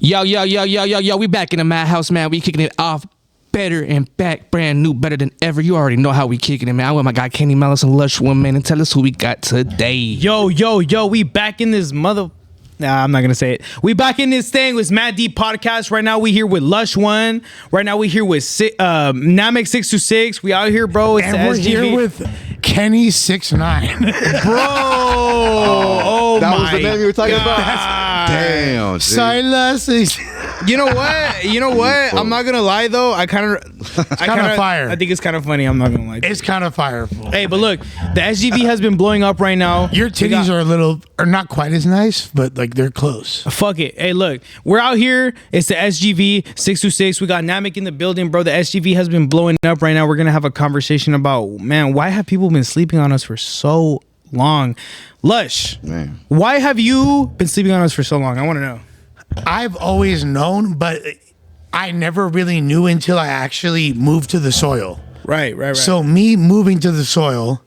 Yo, we back in the madhouse, man. We kicking it off better and back, brand new, better than ever. You already know how we kicking it, man. I'm with my guy Kenny Malice and Lush One, man, and tell us who we got today. Yo, we back in this mother... Nah, I'm not gonna say it. We back in this thing with Mad Deep Podcast. Right now we here with Lush One. Right now we here with Namek626. We out here, bro. It's and we're SGV. here with Kenny69. Bro. Oh that my was the name you were talking about? Damn. Dude. Silas. You know what? I'm not gonna lie though. I kind of fire. I think it's kind of funny. I'm not gonna lie. It's kind of fireful. Hey, but look, the SGV has been blowing up right now. Your titties are not quite as nice, but like they're close. Fuck it. Hey, look, we're out here. It's the SGV 626. We got Namek in the building, bro. The SGV has been blowing up right now. We're gonna have a conversation about, man, why have people been sleeping on us for so long? Lush, man, why have you been sleeping on us for so long? I want to know. I've always known, but I never really knew until I actually moved to the soil. Right. So me moving to the soil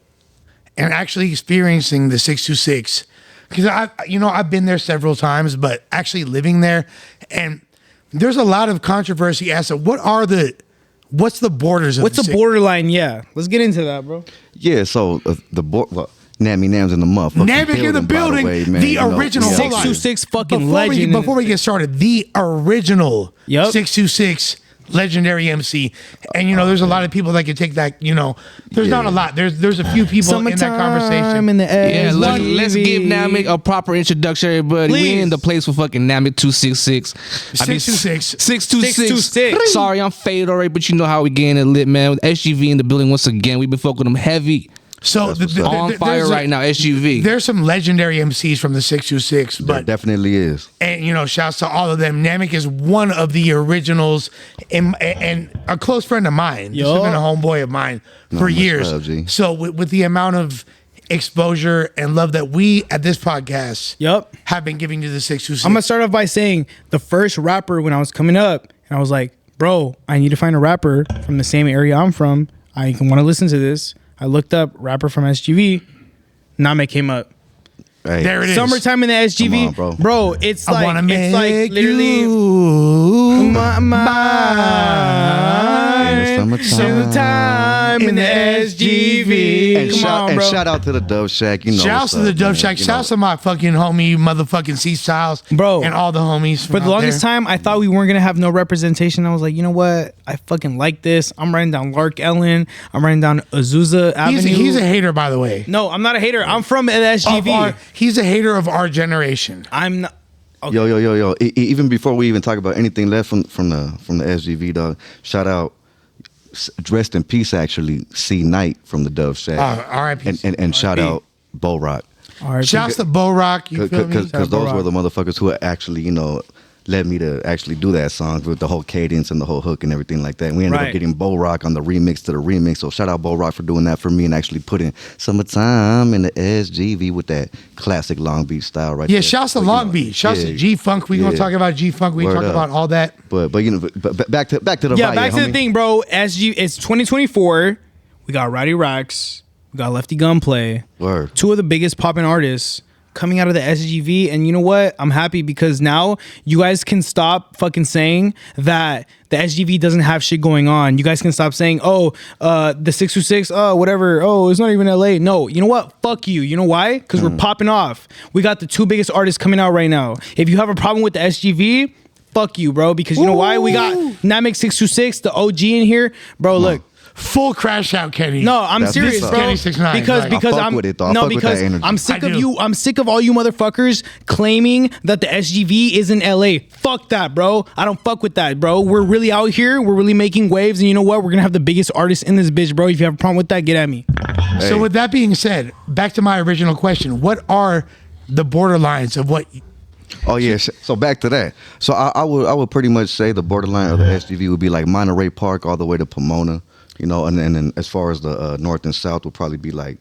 and actually experiencing the 626, because I've been there several times, but actually living there, and there's a lot of controversy as to what's the borders of What's the borderline? Yeah, let's get into that, bro. Yeah, so the Nammy Nams in the motherfucking Namek in the building, the original 626 fucking legend. Before we get started, the original 626 legendary MC, and there's a lot of people that can take that. There's not a lot. There's a few people in that conversation. In the let's give Namek a proper introduction, everybody. Please. We in the place for fucking Namek 266. 626. Sorry, I'm faded already, but you know how we getting it lit, man. With SGV in the building once again. We've been fucking them heavy. So on fire right now, SGV. There's some legendary MCs from the 626, but there definitely is. And shouts to all of them. Namek is one of the originals, and a close friend of mine. He's been a homeboy of mine for years. Love, so with the amount of exposure and love that we at this podcast have been giving to the 626, I'm gonna start off by saying the first rapper when I was coming up, and I was like, bro, I need to find a rapper from the same area I'm from. I want to listen to this. I looked up rapper from SGV. Namek came up. Hey. There it is. Summertime in the SGV, on, bro. It's like literally my mind. Summertime in the SGV. And shout out to the Dove Shack. Shouts to the Dove Shack. Shouts to my fucking homie, motherfucking C Styles, bro, and all the homies. For the longest time, I thought we weren't gonna have no representation. I was like, you know what? I fucking like this. I'm writing down Lark Ellen. I'm writing down Azusa Avenue. He's a hater, by the way. No, I'm not a hater. I'm from the SGV. He's a hater of our generation. I'm not. Okay. Yo. Even before we even talk about anything left from the SGV, dog. Shout out, rest in peace. Actually, C Knight from the Dove Shack. R.I.P. And shout out Bo Rock. Shouts to Bo Rock. Because those were the motherfuckers who actually led me to actually do that song with the whole cadence and the whole hook and everything like that. And we ended up getting Bo Rock on the remix to the remix. So shout out Bo Rock for doing that for me and actually putting Summertime in the SGV with that classic Long Beach style right there. Yeah, shouts to Long Beach. Shouts to G-Funk. We're going to talk about G-Funk. We talk about all that. But back to the back to the thing, bro. It's 2024. We got Roddy Racks. We got Lefty Gunplay. Word. Two of the biggest popping artists coming out of the SGV, and you know what? I'm happy because now you guys can stop fucking saying that the SGV doesn't have shit going on. You guys can stop saying, the 626, whatever, it's not even LA. No, you know what? Fuck you. You know why? Because we're popping off. We got the two biggest artists coming out right now. If you have a problem with the SGV, fuck you, bro, because you know why? We got Namek626, the OG in here. Bro, look. Full crash out, Kenny. No, I'm serious, bro. Kenny 6ix9ine. I'm sick of you. I'm sick of all you motherfuckers claiming that the SGV is in LA. Fuck that, bro. I don't fuck with that, bro. We're really out here. We're really making waves, and you know what? We're gonna have the biggest artists in this bitch, bro. If you have a problem with that, get at me. Hey. So with that being said, back to my original question: what are the borderlines of what? Oh yeah, so back to that. So I would pretty much say the borderline of the SGV would be like Monterey Park all the way to Pomona. And then as far as the north and south would probably be like,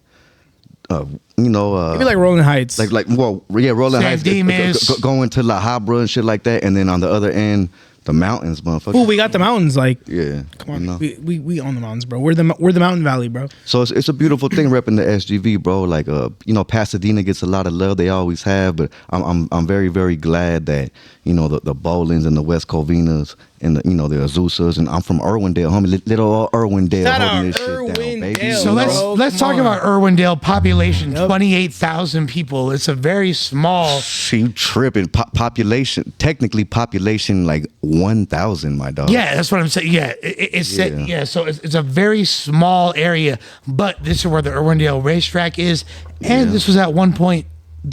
maybe like Rolling Heights, Rolling Heights, Demas. going to La Habra and shit like that. And then on the other end, The mountains, motherfucker. Ooh, we got the mountains. Like, Yeah. come on, you know? we own the mountains, bro. We're the mountain valley, bro. So it's a beautiful thing repping the SGV, bro. Like you know, Pasadena gets a lot of love. They always have, but I'm very, very glad that, you know, the Bolins and the West Covinas and the, you know, the Azusas, and I'm from Irwindale, homie. Little Irwindale Shout holding out this shit down, baby. Irwindale. So let's talk about Irwindale population. Yep. 28,000 people. It's a very small. She tripping. Population, technically population like 1,000, my dog. Yeah, that's what I'm saying. Yeah, it's Yeah. yeah. So it's a very small area, but this is where the Irwindale racetrack is, and this was at one point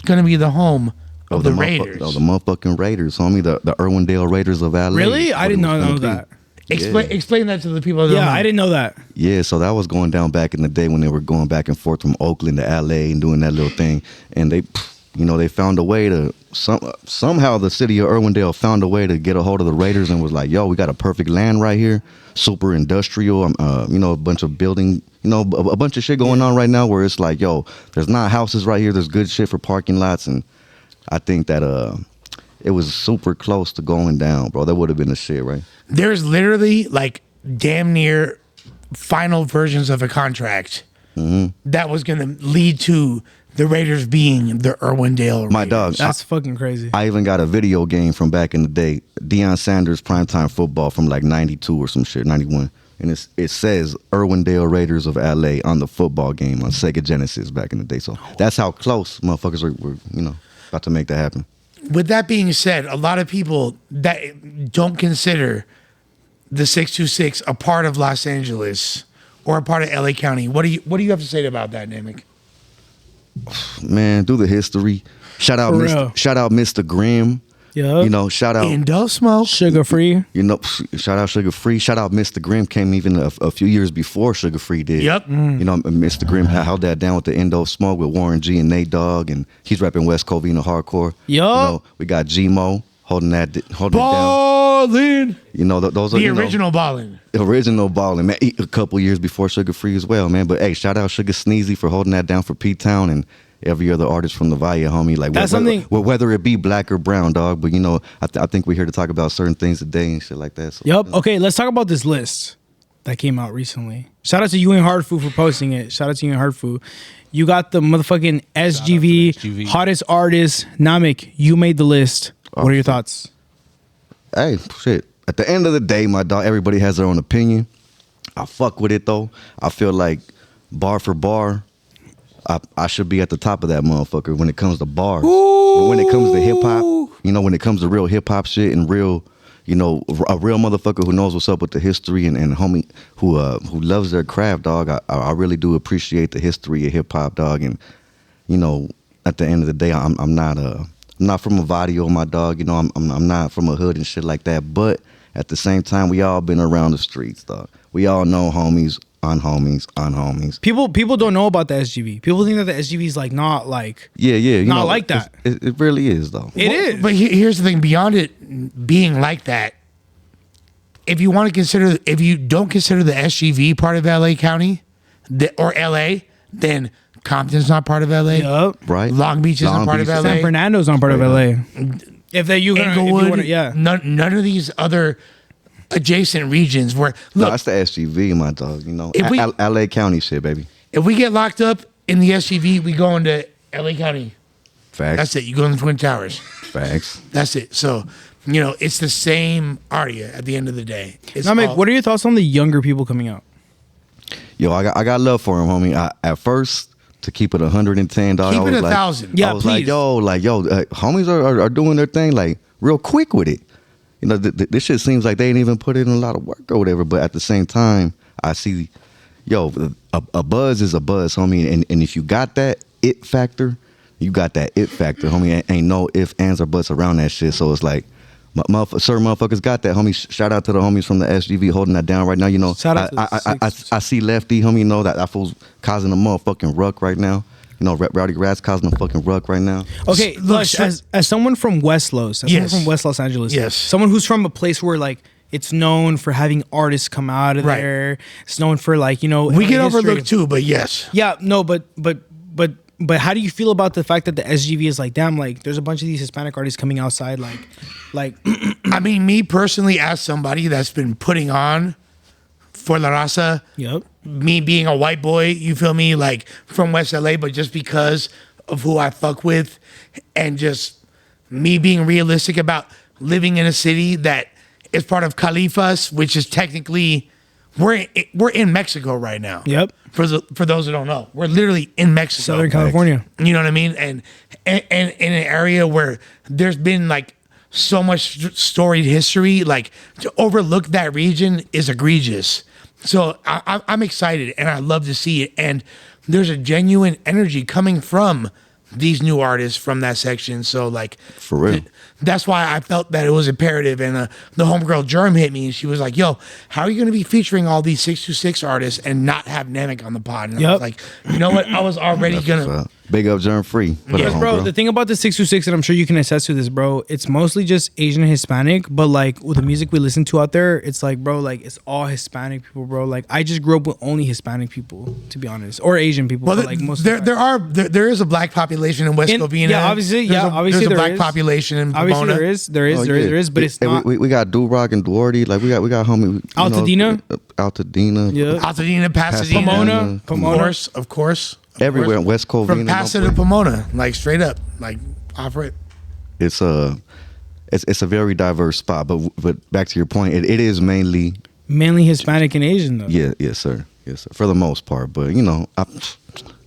going to be the home of the Raiders. Of the motherfucking Raiders, homie. The Irwindale Raiders of LA. Really? I did not know Be. that. Explain that to the people. That don't Yeah, know. I didn't know that. Yeah, so that was going down back in the day when they were going back and forth from Oakland to LA and doing that little thing. And they, you know, they found a way to, somehow the city of Irwindale found a way to get a hold of the Raiders and was like, yo, we got a perfect land right here, super industrial, you know, a bunch of building, you know, a bunch of shit going on right now where it's like, yo, there's not houses right here, there's good shit for parking lots. And I think that it was super close to going down, bro. That would have been the shit, right? There's literally like damn near final versions of a contract that was going to lead to the Raiders being the Irwindale Raiders. My dog. That's fucking crazy. I even got a video game from back in the day, Deion Sanders primetime football from like 92 or some shit, 91. And it says Irwindale Raiders of LA on the football game on Sega Genesis back in the day. So that's how close motherfuckers were, you know, about to make that happen. With that being said, a lot of people that don't consider the 626 a part of Los Angeles or a part of LA County. What do you have to say about that, Namek? Man, do the history. Shout out For real. Mr. Grimm. Yeah. You know, shout out Indo Smoke. Sugar free. You know, shout out Sugar Free. Shout out Mr. Grimm came even a few years before Sugar Free did. Yep. You know, Mr. Grimm held that down with the Indo Smoke with Warren G and Nate Dogg, and he's repping West Covina hardcore. Yup. You know, we got G-Mo holding it down. Ballin'. You know, those are The you know, original ballin'. original balling, man. A couple years before Sugar Free as well, man. But hey, shout out Sugar Sneezy for holding that down for P-Town and every other artist from the Valle, homie. Like That's whether it be black or brown, dog. But you know, I think we're here to talk about certain things today and shit like that. So, Yup. you know. Okay, let's talk about this list that came out recently. Shout out to you and Hardfu for posting it. Shout out to you and Hardfu. You got the motherfucking SGV, SGV. hottest artist. Namek, you made the list. What are your thoughts? Hey, shit. At the end of the day, my dog, everybody has their own opinion. I fuck with it though. I feel like bar for bar, I should be at the top of that motherfucker when it comes to bars. But when it comes to hip hop, you know, when it comes to real hip hop shit and real, you know, a real motherfucker who knows what's up with the history and homie who loves their craft, dog. I really do appreciate the history of hip hop, dog. And you know, at the end of the day, I'm not from a Vadio, my dog. You know, I'm not from a hood and shit like that. But at the same time, we all been around the streets, dog. We all know homies on homies on homies. People don't know about the SGV. People think that the SGV is like not like Yeah. You Not know, like that. It really is, though. it is. But here's the thing: beyond it being like that, if you don't consider the SGV part of LA County, or LA, then Compton's not part of LA. Yup. Right? Long Beach isn't part of LA. San Fernando's not part of LA. If Inglewood, yeah. none of these other adjacent regions where No, look, that's the SGV, my dog. You know, If we- LA County shit, baby. if we get locked up in the SGV, we go into LA County. Facts. That's it. You go in the Twin Towers. Facts. That's it. So, you know, it's the same aria at the end of the day. It's Namek, all- what are your thoughts on the younger people coming out? Yo, I got love for him, homie. At first, to keep it 110, dog. Keep I it was 1,000. Yeah, I was please. like, yo, homies are doing their thing like real quick with it. You know, this shit seems like they ain't even put in a lot of work or whatever. But at the same time, I see, yo, a buzz is a buzz, homie. And if you got that it factor, you got that it factor, homie. Ain't no ifs, ands, or buts around that shit. So it's like, certain motherfuckers got that, homie. Shout out to the homies from the SGV holding that down right now. You know, Shout out to the I see Lefty, homie. You know that fool's causing a motherfucking ruck right now. You know, Rowdy Rat's causing a fucking ruck right now. Okay, Look, Lush, as someone from West Los, Yes. someone from West Los Angeles, Yes. someone who's from a place where like it's known for having artists come out of Right. there. It's known for like, you know, we get history. overlooked too, but yes. Yeah, no, but But how do you feel about the fact that the SGV is like, damn, like there's a bunch of these Hispanic artists coming outside, like I mean, me personally, as somebody that's been putting on for La Raza, yep. me being a white boy, you feel me, like from West LA, but just because of who I fuck with, and just me being realistic about living in a city that is part of Califas, which is technically we're in Mexico right now. Yep. For those who don't know, we're literally in Mexico, Southern California. You know what I mean? And in an area where there's been like so much storied history, like to overlook that region is egregious. So I'm excited and I love to see it. And there's a genuine energy coming from these new artists from that section. So like, For real. That's why I felt that it was imperative. And the homegirl Germ hit me and she was like, yo, how are you going to be featuring all these 626 artists and not have Namek on the pod? And I was like, you know what? I was already going to. Big up Germ Free. Because, bro, the thing about the 626, and I'm sure you can attest to this, bro, it's mostly just Asian and Hispanic, but like with the music we listen to out there, it's like, bro, like it's all Hispanic people, bro. Like I just grew up with only Hispanic people, to be honest, or Asian people. Well, but, like most there is a black population in West Covina. Yeah, obviously, there's a black population in obviously Pomona. there is, but it's not. We got Durock and Duarte. Like we got homie. Altadena? Altadena. Yeah. Altadena, Pasadena, Pomona. Of course. Everywhere in West Covina. From Pasadena to Pomona, like straight up, like off it. It's a very diverse spot, but back to your point, it is mainly Hispanic and Asian though. Yeah, yes sir, for the most part. But you know,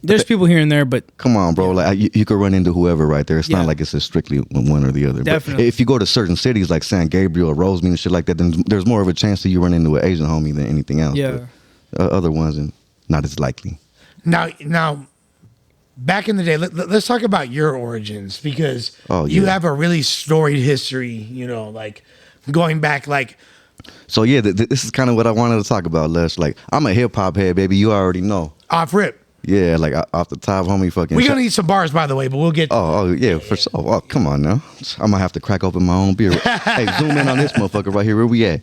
there's people here and there, but come on, bro, like you could run into whoever right there. It's not like it's strictly one or the other. Definitely. But if you go to certain cities like San Gabriel or Rosemead and shit like that, then there's more of a chance that you run into an Asian homie than anything else. Yeah. But, other ones, and not as likely. Now, back in the day, let's talk about your origins because you have a really storied history. You know, like going back, like. So yeah, this is kind of what I wanted to talk about, Les. Like I'm a hip hop head, baby. You already know. Off rip. Yeah, like off the top, homie. Fucking. We're gonna need some bars, by the way, but we'll get. Oh yeah, for sure. Oh, come on now. I'm gonna have to crack open my own beer. Hey, zoom in on this motherfucker right here. Where we at?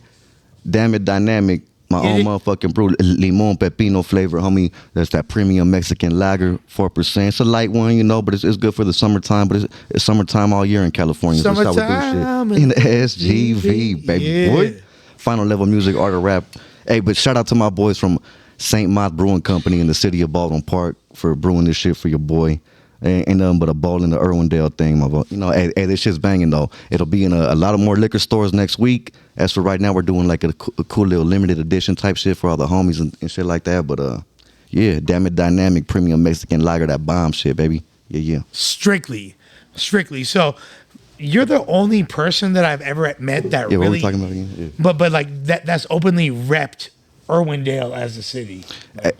Damn it, dynamic. My own motherfucking brew, limon pepino flavor, homie. That's that premium Mexican lager, 4%. It's a light one, you know, but it's good for the summertime. But it's summertime all year in California. So that's how we do shit. In the SGV, baby. Yeah. Boy. Final level music, art, or rap. Hey, but shout out to my boys from St. Mott Brewing Company in the city of Baldwin Park for brewing this shit for your boy. Ain't nothing but a ball in the Irwindale thing, my boy. You know, hey, this shit's banging though. It'll be in a lot of more liquor stores next week. As for right now, we're doing like a cool little limited edition type shit for all the homies and shit like that. But yeah, damn it, dynamic premium Mexican lager, that bomb shit, baby. Yeah. Strictly. So you're the only person that I've ever met that really. What we talking about again? Yeah. But like that's openly repped Irwindale as a city.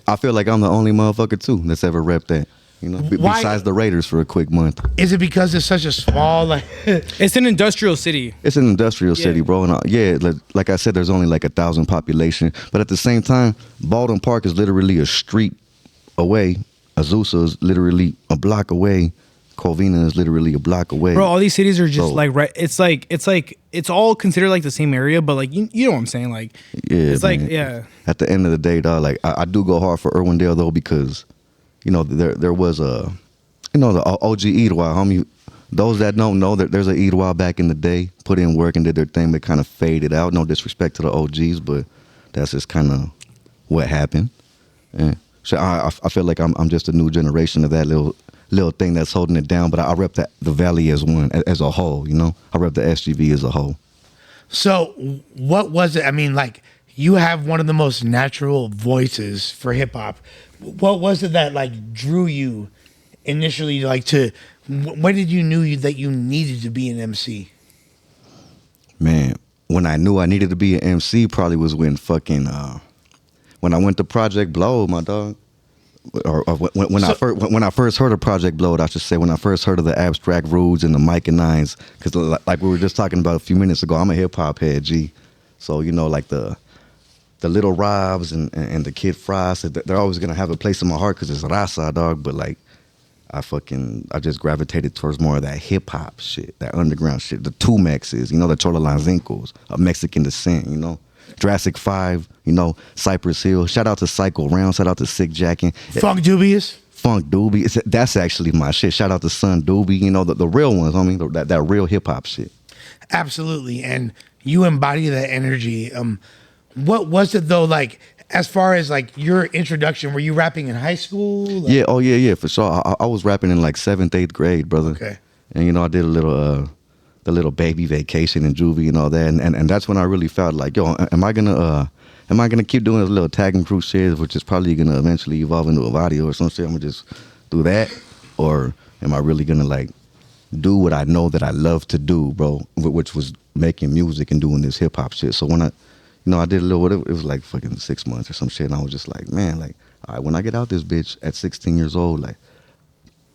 I feel like I'm the only motherfucker too that's ever repped that. You know, besides the Raiders for a quick month. Is it because it's such a small, like... It's an industrial city. It's an industrial city, bro. And like I said, there's only like 1,000 population. But at the same time, Baldwin Park is literally a street away. Azusa is literally a block away. Covina is literally a block away. Bro, all these cities are just like right. It's like it's all considered like the same area, but like you know what I'm saying, like it's man. like At the end of the day, dog, like I do go hard for Irwindale though because. You know, there was the OG Edwa, homie. Those that don't know, that there's an Edwa back in the day, put in work and did their thing, but kind of faded out. No disrespect to the OGs, but that's just kind of what happened. And so I feel like I'm just a new generation of that little thing that's holding it down. But I rep the Valley as one, as a whole. You know, I rep the SGV as a whole. So what was it? I mean, like you have one of the most natural voices for hip hop. What was it that like drew you initially, like to? When did you knew that you needed to be an MC? Man, when I knew I needed to be an MC, probably was when when I went to Project Blow, my dog. Or when I first heard of Project Blow, I should say when I first heard of the Abstract Rudes and the Mike and Nines, because like we were just talking about a few minutes ago, I'm a hip hop head, G. So you know, like the Little Robs and the Kid Frost, they're always gonna have a place in my heart because it's raza, dog. But like, I just gravitated towards more of that hip hop shit, that underground shit, the Tumexes, you know, the Chololanzincos of Mexican descent, you know, Jurassic 5, you know, Cypress Hill. Shout out to Psycho Round, shout out to Sick Jackin'. Funk Dubious. Funk Doobie. That's actually my shit. Shout out to Son Doobie, you know, the real ones, I mean, that real hip-hop shit. Absolutely. And you embody that energy. What was it though, like, as far as like your introduction, were you rapping in high school? Like, Yeah, oh yeah, for sure. I was rapping in like 7th, 8th grade, brother. Okay. And you know, I did a little the little baby vacation in juvie and all that, and that's when I really felt like, yo, am I gonna keep doing this little tagging crew shit, which is probably gonna eventually evolve into a video or some shit? I'm gonna just do that, or am I really gonna like do what I know that I love to do, bro, which was making music and doing this hip hop shit. So when I did a little, it was like fucking 6 months or some shit, and I was just like, man, like, all right, when I get out this bitch at 16 years old, like,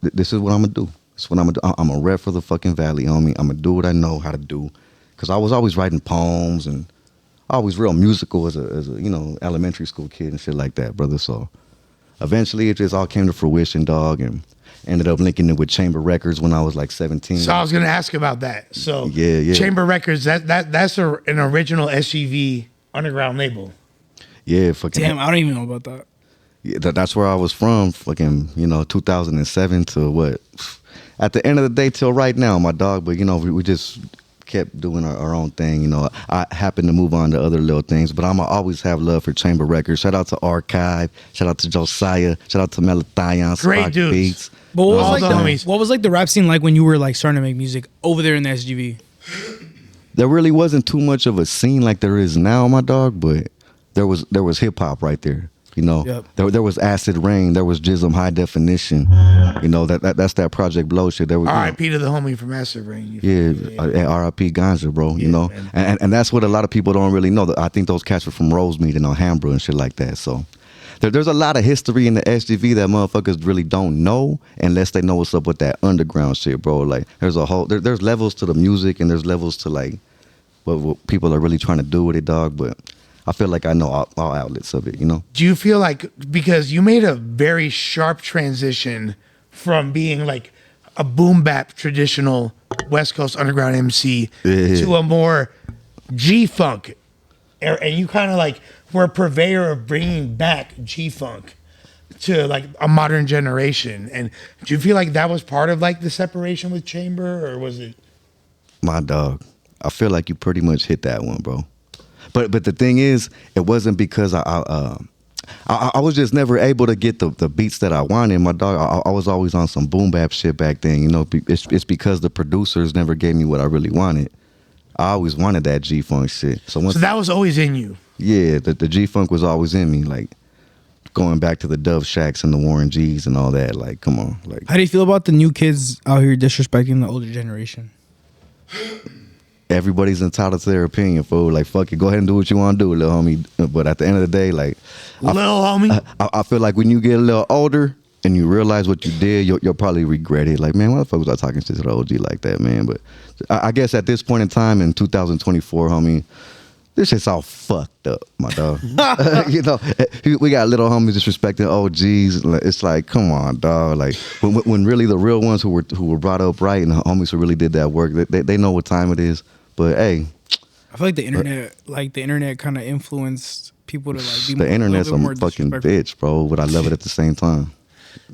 this is what I'm gonna do. This is what I'm gonna do. I'm a rep for the fucking valley, homie. I'm gonna do what I know how to do, because I was always writing poems and always real musical as a you know, elementary school kid and shit like that, brother. So eventually it just all came to fruition, dog, and ended up linking it with Chamber Records when I was like 17. So I was gonna ask about that. So yeah. Chamber Records, that's an original SGV underground label. Yeah, fucking. Damn, I don't even know about that. Yeah, that's where I was from, fucking, you know, 2007 to what? At the end of the day, till right now, my dog. But, you know, we just kept doing our own thing. You know, I happened to move on to other little things, but I'ma always have love for Chamber Records. Shout out to Archive. Shout out to Josiah. Shout out to Melathion. Great dudes. Beats. But All the homies. what was like the rap scene like when you were like starting to make music over there in the SGV? There really wasn't too much of a scene like there is now, my dog, but there was hip hop right there. You know, Yep. there was Acid Rain, there was Jism High Definition. You know, that's that Project Blow shit. There was R.I.P. to the homie from Acid Rain. yeah, R.I.P. Ganja, bro. Yeah, you know, man. and that's what a lot of people don't really know. I think those cats were from Rosemead and Alhambra and shit like that. So there's a lot of history in the SGV that motherfuckers really don't know unless they know what's up with that underground shit, bro. Like there's a whole there's levels to the music and there's levels to like what people are really trying to do with it, dog. But I feel like I know all outlets of it, you know? Do you feel like, because you made a very sharp transition from being like a boom bap traditional West Coast underground MC to a more G-Funk, and you kind of like were a purveyor of bringing back G-Funk to like a modern generation. And do you feel like that was part of like the separation with Chamber, or was it? My dog, I feel like you pretty much hit that one, bro. But the thing is, it wasn't because I was just never able to get the beats that I wanted. My dog, I was always on some boom bap shit back then. You know, it's because the producers never gave me what I really wanted. I always wanted that G-Funk shit. So that was always in you. Yeah, the G-Funk was always in me. Like going back to the Dove Shacks and the Warren G's and all that. Like, come on. Like, How do you feel about the new kids out here disrespecting the older generation? everybody's entitled to their opinion, fool. Like, fuck it, go ahead and do what you want to do, little homie. But at the end of the day, like, I feel like when you get a little older and you realize what you did, you'll probably regret it. Like, man, why the fuck was I talking to the OG like that, man? But I guess at this point in time in 2024, homie, this shit's all fucked up, my dog. You know, we got little homies disrespecting OGs. It's like, come on, dog. Like, when really the real ones who were brought up right and the homies who really did that work, they know what time it is. But hey, I feel like the internet kind of influenced people to like be the internet's a fucking bitch, bro. But I love it at the same time.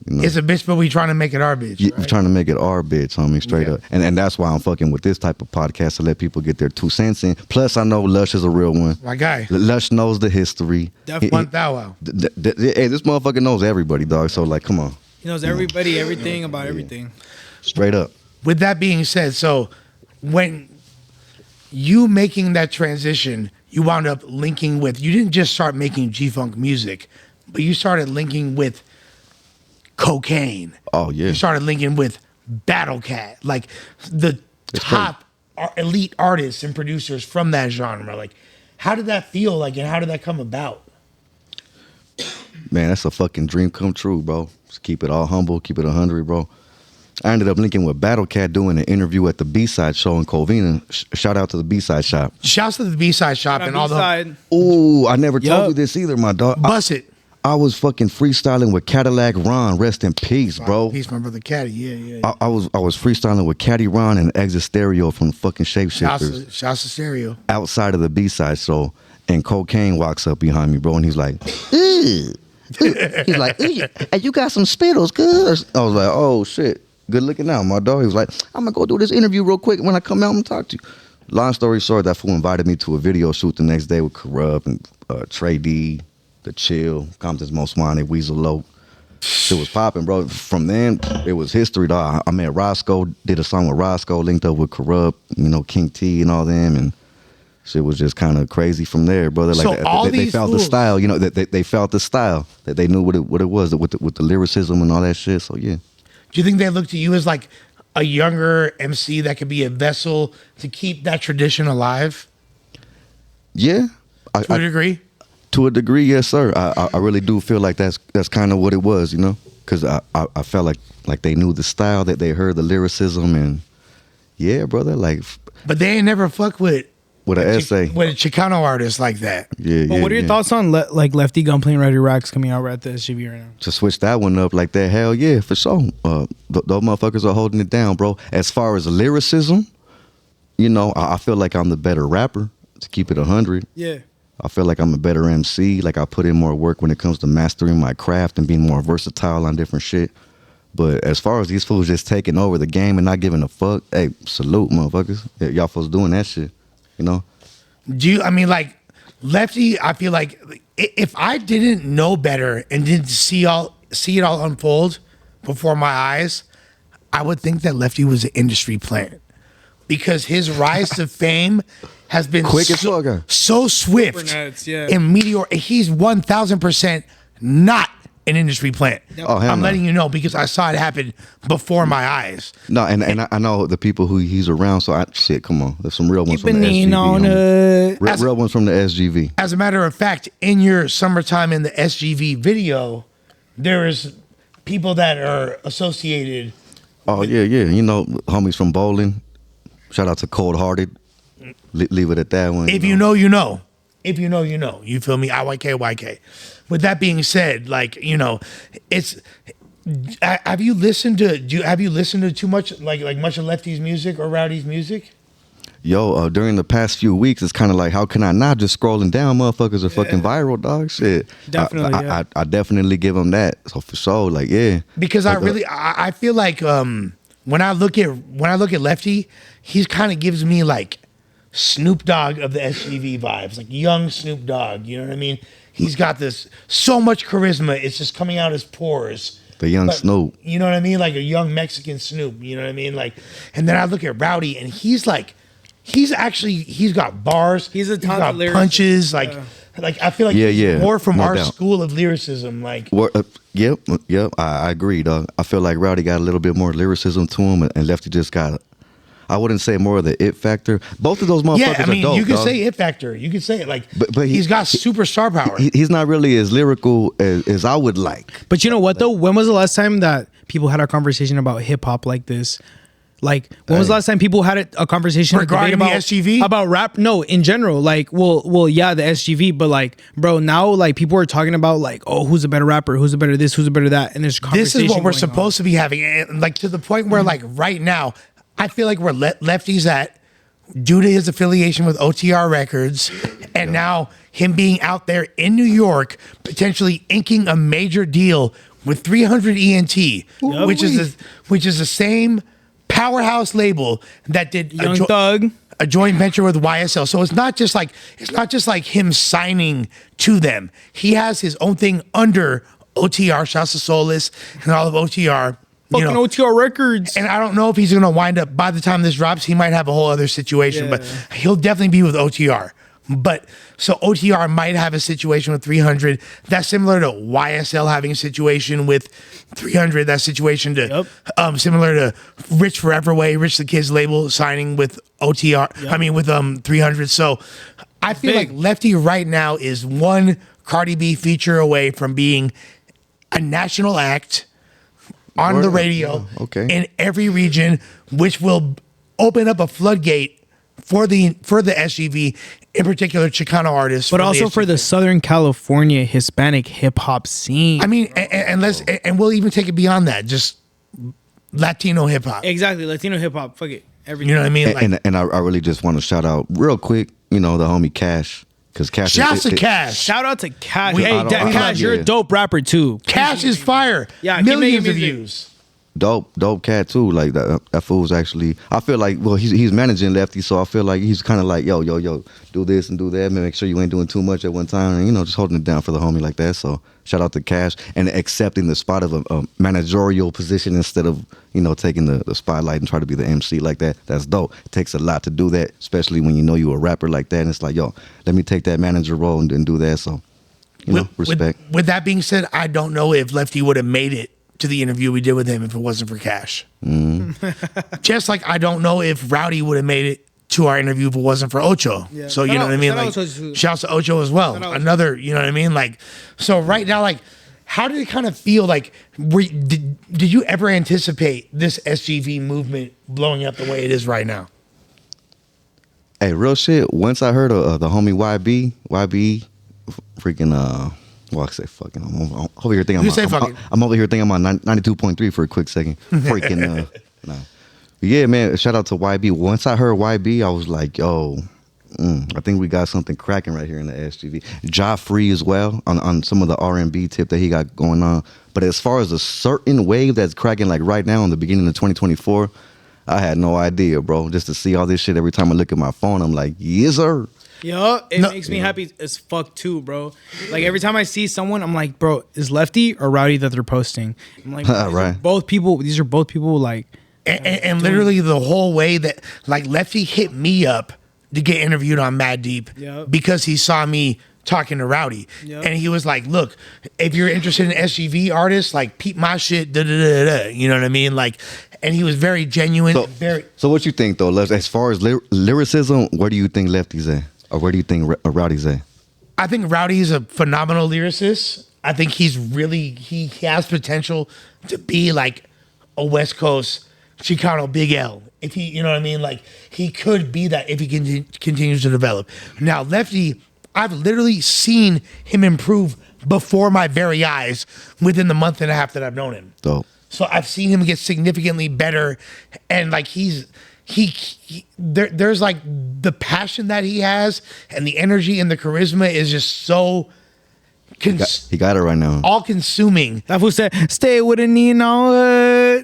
You know? It's a bitch, but we trying to make it our bitch. Yeah, we're trying to make it our bitch, homie, straight up. And that's why I'm fucking with this type of podcast, to let people get their 2 cents in. Plus, I know Lush is a real one. My guy. Lush knows the history. Definitely. Wow. Hey, this motherfucker knows everybody, dog. So, like, come on. He knows everybody, everything about everything. Straight up. With that being said, so when you making that transition, you wound up linking with, you didn't just start making G-Funk music, but you started linking with Cocaine. Oh, yeah. You started linking with Battle Cat, like the top elite artists and producers from that genre. Like, how did that feel like, and how did that come about? Man, that's a fucking dream come true, bro. Just keep it all humble, keep it 100, bro. I ended up linking with Battle Cat, doing an interview at the B-Side show in Covina. Shout out to the B-Side shop. Shouts to the B-Side shop and all the... Ooh, I never told you this either, my dog. Bust it. I was fucking freestyling with Cadillac Ron. Rest in peace, bro. Peace, my brother Caddy. Yeah. I was freestyling with Caddy Ron and Exit Stereo from fucking Shapeshifters. Shouts to Stereo. Outside of the B-Side show, and Cocaine walks up behind me, bro, and he's like, He's like, hey, you got some Spittles, cuz. I was like, oh shit, good looking out, my dog. He was like, I'm gonna go do this interview real quick. When I come out, I'm gonna talk to you. Long story short, that fool invited me to a video shoot the next day with Corrupt and Trey D, The Chill, Compton's Most Wanted, Weasel Low. It was popping, bro. From then, it was history, dog. I met Roscoe, did a song with Roscoe, linked up with Corrupt, King T and all them, and shit was just kind of crazy from there, brother. Like So they felt the style, they felt the style, that they knew what it was with the lyricism and all that shit. So yeah. Do you think they looked at you as like a younger MC that could be a vessel to keep that tradition alive? Yeah, To a degree? To a degree, yes, sir. I really do feel like that's kind of what it was, because I felt like they knew the style, that they heard the lyricism, and yeah, brother, like. But they ain't never fuck with an essay with a Chicano artist like that. Yeah, But what are your thoughts on like Lefty, Gunplay, and Ready Racks coming out right at the SGV right now? To switch that one up like that, hell yeah, for sure. Those motherfuckers are holding it down, bro. As far as lyricism, I feel like I'm the better rapper, to keep it 100. Yeah. I feel like I'm a better MC. Like I put in more work when it comes to mastering my craft and being more versatile on different shit. But as far as these fools just taking over the game and not giving a fuck, hey, salute, motherfuckers. Yeah, y'all fools doing that shit, Like Lefty, I feel like if I didn't know better and didn't see it all unfold before my eyes, I would think that Lefty was an industry plant, because his rise to fame has been quick as fuck, so swift and meteor. He's 1000% not an industry plant. Oh, hell I'm no. letting you know, because I saw it happen before my eyes. No, and I know the people who he's around, so come on. There's some real ones from the Keeping on SGV. Real ones from the SGV. As a matter of fact, in your Summertime in the SGV video, there is people that are associated. Oh, yeah. Homies from bowling. Shout out to Cold Hearted. Leave it at that one. If you know, you know. If you know, you know. You feel me? IYK. With that being said, it's. Have you listened to too much like much of Lefty's music or Rowdy's music? Yo, during the past few weeks, it's kind of like, how can I not? Just scrolling down, motherfuckers are fucking viral, dog. Shit. Definitely. I definitely give them that. So for sure, like, yeah. Because I feel like when I look at Lefty, he kind of gives me like Snoop Dogg of the SGV vibes, like young Snoop Dogg. You know what I mean? He's got this so much charisma. It's just coming out his pores. The young Snoop. You know what I mean? Like a young Mexican Snoop. You know what I mean? Like, and then I look at Rowdy, and he's got bars. He's got punches. Like I feel like he's more from our doubt. school of lyricism. Like, yep. I agree, dog. I feel like Rowdy got a little bit more lyricism to him, and Lefty just got. I wouldn't say more of the it factor. Both of those motherfuckers are dope, you can dog. say it factor. You can say it like, but he's got superstar power. He's not really as lyrical as I would like. But you know what though? When was the last time that people had a conversation about hip hop like this? Like, when was the last time people had a conversation regarding about the SGV? About rap? No, in general. Like, well, yeah, the SGV, but like, bro, now like people are talking about like, oh, who's a better rapper? Who's a better this? Who's a better that? And there's conversation. This is what we're supposed to be having, and like to the point where like right now, I feel like where Lefty's at, due to his affiliation with OTR Records, and now him being out there in New York, potentially inking a major deal with 300 ENT, which is the same powerhouse label that did Young Thug, a joint venture with YSL. So it's not just like him signing to them. He has his own thing under OTR, Shouts to Soulless, and all of OTR. Fucking OTR Records. And I don't know if he's going to wind up, by the time this drops, he might have a whole other situation, but he'll definitely be with OTR. But so OTR might have a situation with 300. That's similar to YSL having a situation with 300. That situation to similar to Rich Foreverway, Rich the Kid's label signing with OTR. I mean with 300. So I feel like Lefty right now is one Cardi B feature away from being a national act on the radio in every region, which will open up a floodgate for the SGV, in particular Chicano artists, but also for the Southern California Hispanic hip hop scene. I mean, and we'll even take it beyond that, just Latino hip hop. Exactly, Latino hip hop. Fuck it, everything. You know what I mean? And I really just want to shout out real quick, the homie Cash, Because Cash. Shouts to Cash. Shout out to Cash. We- Hey, I don't- Cash, you're yeah. a dope rapper too. Cash is fire. Yeah, keep millions making of music. views. Dope cat too. Like that fool's actually. I feel like he's managing Lefty, so I feel like he's kind of like yo, do this and do that. Make sure you ain't doing too much at one time, and just holding it down for the homie like that. So shout out to Cash and accepting the spot of a managerial position instead of taking the spotlight and try to be the MC like that. That's dope. It takes a lot to do that, especially when you're a rapper like that. And it's like let me take that manager role and do that. So respect. With that being said, I don't know if Lefty would have made it to the interview we did with him if it wasn't for Cash. Just like I don't know if Rowdy would have made it to our interview if it wasn't for Ocho. Yeah. So you know what I mean? Like, shouts to Ocho as well. Another, you know what I mean? Like, so right now, like, how did it kind of feel like? Did you ever anticipate this SGV movement blowing up the way it is right now? Hey, real shit. Once I heard of the homie YBE, freaking well, I say fucking. I'm over here thinking. I'm over here thinking I'm on 92.3 for a quick second. Freaking. Nah. But yeah, man. Shout out to YB. Once I heard YB, I was like, yo, I think we got something cracking right here in the SGV. Ja Free as well on some of the R&B tip that he got going on. But as far as a certain wave that's cracking like right now in the beginning of 2024, I had no idea, bro. Just to see all this shit every time I look at my phone, I'm like, yes, sir. Yo, it makes me happy as fuck too, bro. Like every time I see someone, I'm like, bro, is Lefty or Rowdy that they're posting? I'm like, right. Both people. These are both people like. And literally the whole way that like Lefty hit me up to get interviewed on Mad Deep because he saw me talking to Rowdy. And he was like, look, if you're interested in SGV artists, like peep my shit, you know what I mean? Like, and he was very genuine. So what you think though, as far as lyricism, where do you think Lefty's at? Or where do you think Rowdy's at? I think Rowdy is a phenomenal lyricist. I think he has potential to be like a West Coast Chicano Big L. If he, you know what I mean? Like he could be that if he continues to develop. Now, Lefty, I've literally seen him improve before my very eyes within the month and a half that I've known him. Dope. So I've seen him get significantly better, and like there's like the passion that he has and the energy and the charisma is just so he got it right now. All consuming. That fool said, "Stay with a Nino."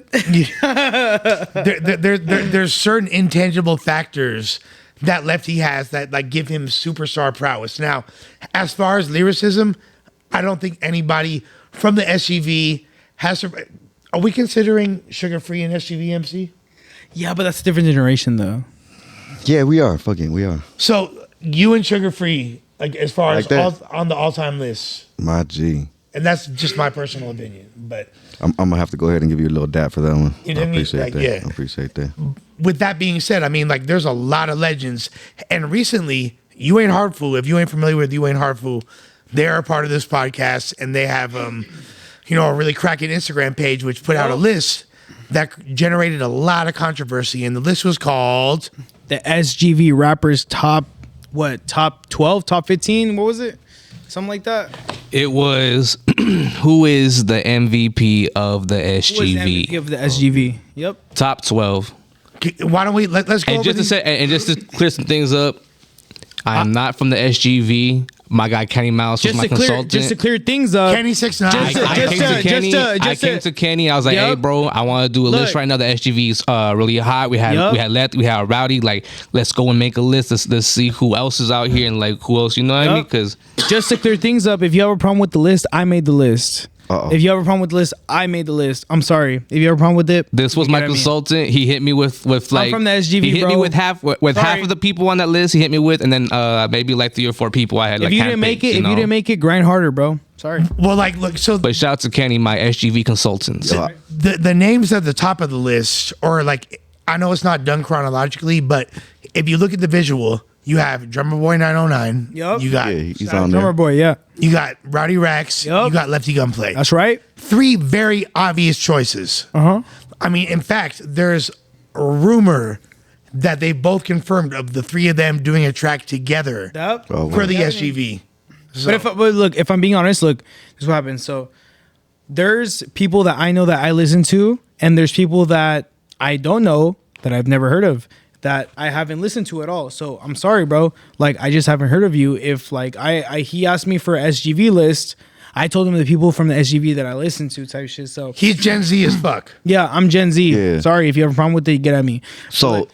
There's certain intangible factors that Lefty has that like give him superstar prowess. Now, as far as lyricism, I don't think anybody from the SGV has. Are we considering Sugar Free and SGV MC? Yeah, but that's a different generation, though. Yeah, we are. We are. So you and Sugar Free, like as far as on the all-time list, my G. And that's just my personal opinion. But I'm gonna have to go ahead and give you a little dap for that one. I appreciate that. Yeah. I appreciate that. With that being said, I mean, like there's a lot of legends, and recently, You Ain't Hardful. If you ain't familiar with You Ain't Hardful, they are a part of this podcast, and they have a really cracking Instagram page which put out a list that generated a lot of controversy, and the list was called the SGV rappers top 12, top 15. What was it? Something like that. It was who is the MVP of the SGV? Who is the MVP of the SGV? Yep. Top 12. Why don't we let's go? And just to clear some things up, I'm not from the SGV. My guy Kenny Mouse was my consultant. Just to clear things up, Kenny6ix9ine. I came to Kenny. I was like, hey, bro, I want to do a list right now. The SGV's really hot. We had Lefty, we had Rowdy. Like, let's go and make a list. Let's see who else is out here and like who else. You know what I mean? Because just to clear things up, if you have a problem with the list, I made the list. Uh-oh. If you have a problem with the list, I made the list. I'm sorry. If you have a problem with it, this was my consultant. He hit me with like I'm from the SGV. He hit bro. me with half of the people on that list. He hit me with, and then maybe like 3 or 4 people I had. If you didn't make it, you didn't make it, grind harder, bro. Sorry. Well, like look, so but shout out to Kenny, my SGV consultant. The names at the top of the list, or like I know it's not done chronologically, but if you look at the visual. You have Drummer Boy 909. Yep. You got he's on there. Drummer Boy, yeah. You got Rowdy Rax. Yep. You got Lefty Gunplay. That's right. 3 very obvious choices. Uh-huh. I mean, in fact, there's a rumor that they both confirmed of the 3 of them doing a track together for the SGV. So, But look, if I'm being honest, look, this is what happens. So there's people that I know that I listen to, and there's people that I don't know that I've never heard of. that I haven't listened to at all. So I'm sorry, bro. Like, I just haven't heard of you. If like he asked me for a SGV list, I told him the people from the SGV that I listen to type shit. So he's Gen Z as fuck. Yeah, I'm Gen Z. Yeah. Sorry if you have a problem with it, get at me. So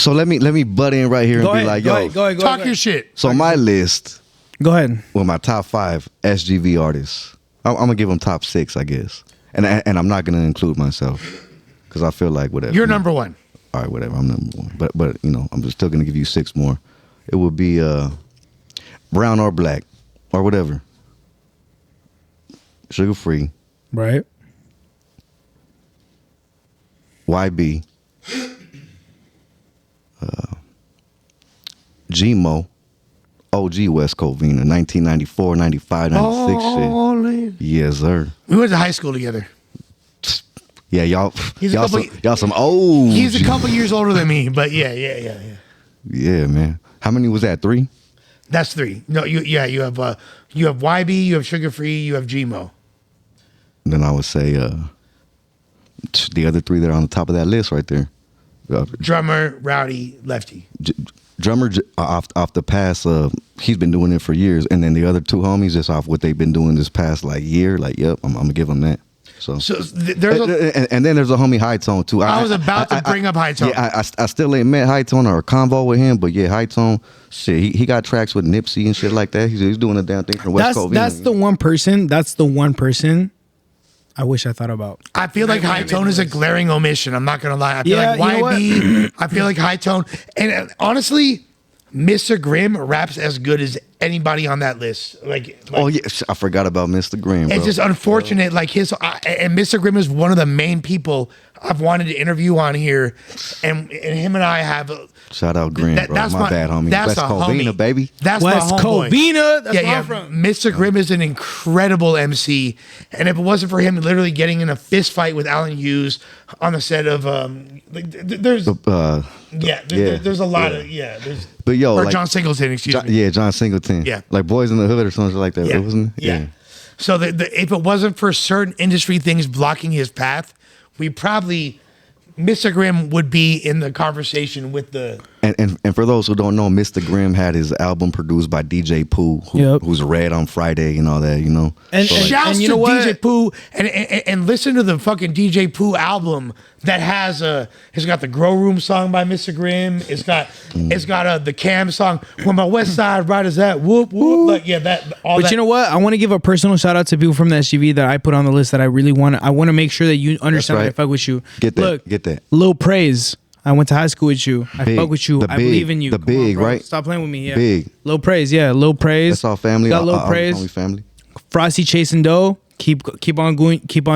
let me butt in right here and be like, yo, go ahead. Your shit. So my list. Go ahead. Well, my top 5 SGV artists. I'm gonna give them top 6, I guess, and I'm not gonna include myself because I feel like whatever. You're number 1. All right, whatever. I'm number 1, but you know, I'm just still gonna give you 6 more. It would be brown or black or whatever. Sugar free. Right. YB. Gmo. OG West Covina, 1994, 95, 96 shit. Yes, sir. We went to high school together. Yeah, y'all some old. He's a couple years older than me, but yeah. Yeah, man. How many was that? 3? That's 3. No, you have YB, you have Sugar Free, you have Gmo. Then I would say the other 3 that are on the top of that list right there. Drummer, Rowdy, Lefty. Drummer off the past, he's been doing it for years, and then the other 2 homies just off what they've been doing this past like year. Like, yep, I'm gonna give them that. So there's and then there's a homie High Tone too. I was about to bring up High Tone. Yeah, I still ain't met High Tone or a convo with him, but yeah, High Tone, shit, he got tracks with Nipsey and shit like that. He's doing a damn thing from West Coast. That's the one person. I wish I thought about. I feel like High Tone is a glaring omission. I'm not gonna lie. I feel like YB. I feel like High Tone, and honestly, Mr. Grimm raps as good as anybody on that list. Like oh yeah, I forgot about Mr. Grimm. It's just unfortunate. Like and Mr. Grimm is one of the main people I've wanted to interview on here, and him and I have. Shout out Grimm, bro. That's my bad, homie. That's West Covina, baby. That's West my homeboy. Covina. That's where I'm from. Mr. Grimm is an incredible MC, and if it wasn't for him literally getting in a fist fight with Alan Hughes on the set of there's a lot of there's but yo, or like, John Singleton, excuse me. Yeah, John Singleton. Yeah, like Boys in the Hood or something like that, wasn't it? Yeah. So if it wasn't for certain industry things blocking his path, we probably Mr. Grimm would be in the conversation with the. And for those who don't know, Mr. Grimm had his album produced by DJ Pooh, who's Red on Friday and all that, you know. And shouts to DJ Pooh and listen to the fucking DJ Pooh album that has it's got the Grow Room song by Mr. Grimm. It's got the Cam song When My West Side Riders At Whoop Whoop. Like But you know what? I want to give a personal shout out to people from the SGV that I put on the list that I really want. I want to make sure that you understand that I fuck with you. Get that. Lil Praise. I went to high school with you. I fuck with you. I believe in you. The Big, right? Stop playing with me. Yeah. Big. Lil Praise. Yeah. Lil Praise. That's all family. Got Lil Praise. Family. Frosty chasing dough. Keep on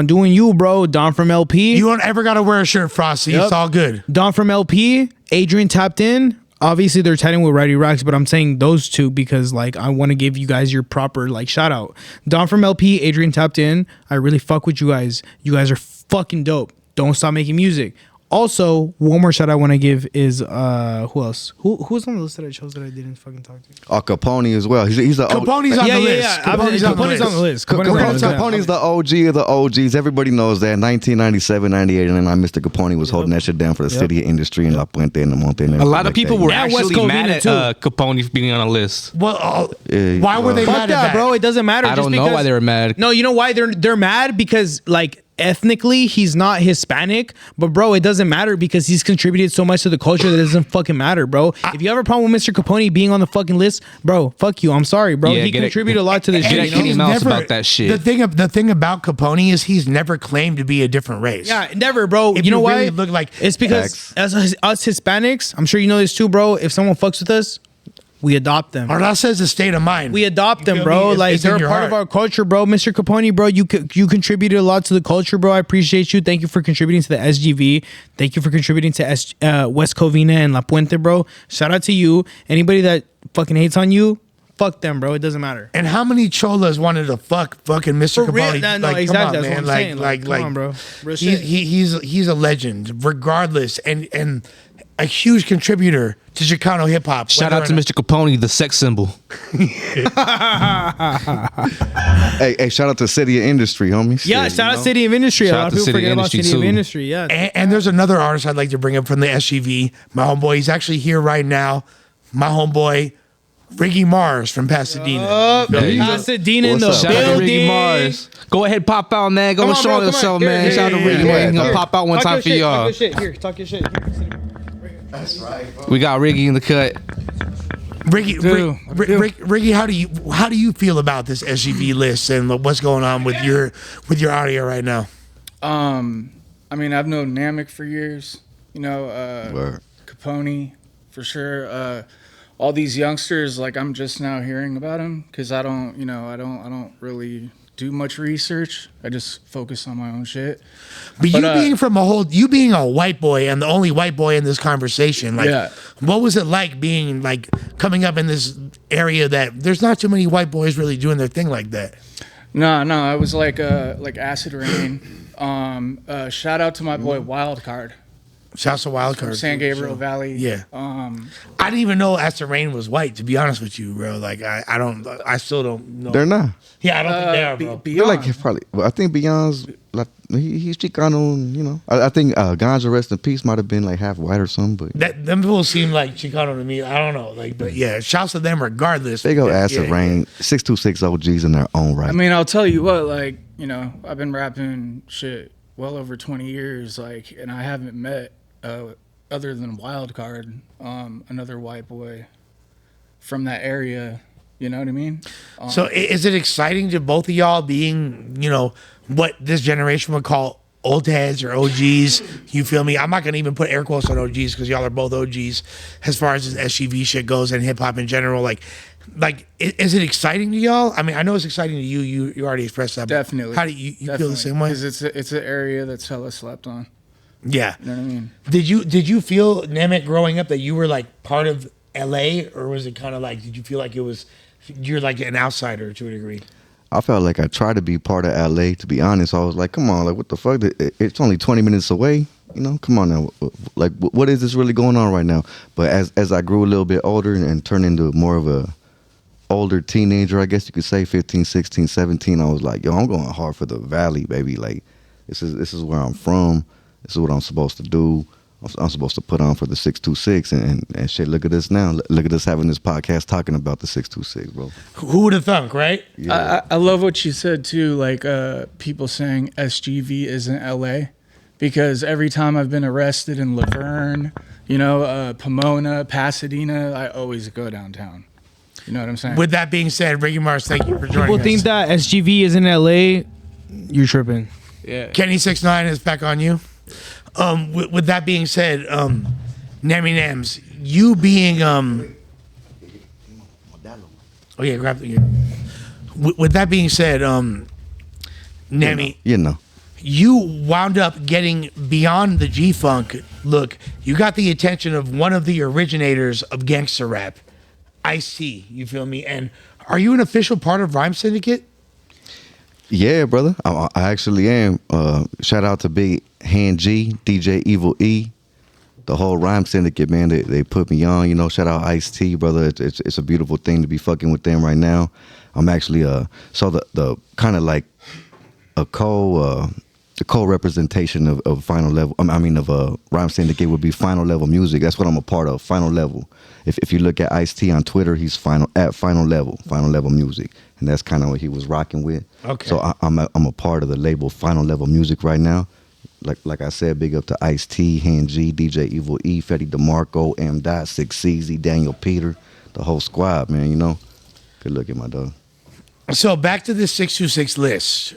doing you, bro. Don from LP. You don't ever gotta wear a shirt, Frosty. It's all good. Don from LP. Adrian tapped in. Obviously, they're tied in with Righty Rocks, but I'm saying those 2 because like I want to give you guys your proper like shout out. Don from LP. Adrian tapped in. I really fuck with you guys. You guys are fucking dope. Don't stop making music. Also, one more shout I want to give is who else? Who's on the list that I chose that I didn't fucking talk to? Capone as well. He's the Capone's on the list. Capone's on the list. Capone's the OG of the OGs. Everybody knows that. 1997, 98, and then Mr. Capone was holding that shit down for the city industry in La Puente and the Monte. A lot of people were actually mad at Capone for being on a list. Well, why were they mad at that, bro? It doesn't matter. I don't know why they were mad. No, you know why they're mad? Because like ethnically he's not Hispanic, but bro, it doesn't matter because he's contributed so much to the culture that it doesn't fucking matter, bro. If you have a problem with Mr. Capone being on the fucking list, bro, fuck you. I'm sorry, bro. He contributed a lot to this shit. He's never about that shit. The thing about Capone is he's never claimed to be a different race. Yeah, never, bro. If you know why? Really look like it's because as us Hispanics, I'm sure you know this too, bro. If someone fucks with us, we adopt them. Or that says a state of mind. We adopt them, bro. Like they're a part of our culture, bro. Mr. Capone, bro, you contributed a lot to the culture, bro. I appreciate you. Thank you for contributing to the SGV. Thank you for contributing to West Covina and La Puente, bro. Shout out to you. Anybody that fucking hates on you, fuck them, bro. It doesn't matter. And how many cholas wanted to fucking Mr. Capone? No, exactly. Come on, that's man. What I'm saying. Come on, bro. He's a legend, regardless. And a huge contributor to Chicano hip hop. Shout out to Mr. Capone, the sex symbol. Hey, shout out to City of Industry, homies. Yeah, shout out City of Industry. A lot of people forget about City of Industry. Yeah. And there's another artist I'd like to bring up from the SGV. My homeboy, he's actually here right now. My homeboy, Ricky Mars from Pasadena. Pasadena in the Shout out to Ricky Mars. Go ahead, pop out, man. Go and show yourself, man. Shout out to Ricky, man. He's gonna pop out one time for y'all. Talk your shit. Here, talk your shit. That's right, bro. We got Ricky in the cut. Ricky, how do you feel about this SGV list and what's going on with your audio right now? I mean, I've known Namek for years. You know, Capone for sure. All these youngsters, like I'm just now hearing about them because I don't really do much research. I just focus on my own shit. But you being a white boy and the only white boy in this conversation, like, what was it like being like coming up in this area that there's not too many white boys really doing their thing like that? No, I was like Acid Rain. Shout out to my boy Wildcard. Shouts to Wildcard. San Gabriel Valley. Yeah. I didn't even know Acid Rain was white, to be honest with you, bro. Like I still don't know. They're not. Yeah, I don't think they are, bro. They're like probably. Well, I think Beyond's like he's Chicano. You know, I think Ganja Rest in Peace might have been like half white or something. But them people seem like Chicano to me. I don't know. Like, but yeah, shouts to them regardless. They go Acid Rain, 626 OGs in their own right. I mean, I'll tell you what. Like, you know, I've been rapping shit well over 20 years. Like, and I haven't met other than Wildcard, another white boy from that area. You know what I mean? So is it exciting to both of y'all being, you know, what this generation would call old heads or OGs? You feel me? I'm not going to even put air quotes on OGs because y'all are both OGs as far as this SGV shit goes and hip hop in general. Like, is it exciting to y'all? I mean, I know it's exciting to you. You already expressed that. Definitely. How do you feel the same way? Because it's an area that's hella slept on. Yeah. You know what I mean? Did you feel, Namek, growing up that you were like part of LA, or was it kind of like, did you feel like you're like an outsider to a degree? I felt like I tried to be part of LA, to be honest. I was like, come on, like, what the fuck? It's only 20 minutes away. You know, come on now. Like, what is this really going on right now? But as I grew a little bit older and turned into more of a older teenager, I guess you could say, 15, 16, 17, I was like, yo, I'm going hard for the Valley, baby. Like, this is where I'm from. This is what I'm supposed to do. I'm supposed to put on for the 626 and shit. Look at us now. Look at us having this podcast talking about the 626, bro. Who would have thunk, right? Yeah. I love what you said too. Like people saying SGV isn't LA, because every time I've been arrested in Laverne, you know, Pomona, Pasadena, I always go downtown. You know what I'm saying? With that being said, Ricky Mars, thank you for joining us. People think that SGV is in LA. You're tripping. Yeah. Kenny 6ix9ine is back on you. With that being said, Nammy Nams, you being oh yeah, grab the. With that being said, Nammy, you know, you wound up getting beyond the G-Funk look. You got the attention of one of the originators of gangster rap, Ice-T. You feel me? And are you an official part of Rhyme Syndicate? Yeah, brother. I actually am. Shout out to Big Hand G, DJ Evil E, the whole Rhyme Syndicate, man. They put me on. You know, shout out Ice-T, brother. It's a beautiful thing to be fucking with them right now. I'm actually so the kind of like a co-representation of Final Level. I mean of Rhyme Syndicate would be Final Level Music. That's what I'm a part of. Final Level. If you look at Ice-T on Twitter, he's Final Level Music. And that's kind of what he was rocking with. Okay. So I'm a part of the label Final Level Music right now. Like I said, big up to Ice-T, Hand G, DJ Evil E, Fetty DeMarco, M. Dot, 6CZ, Daniel Peter, the whole squad, man. You know, good looking, my dog. So back to the 626 list.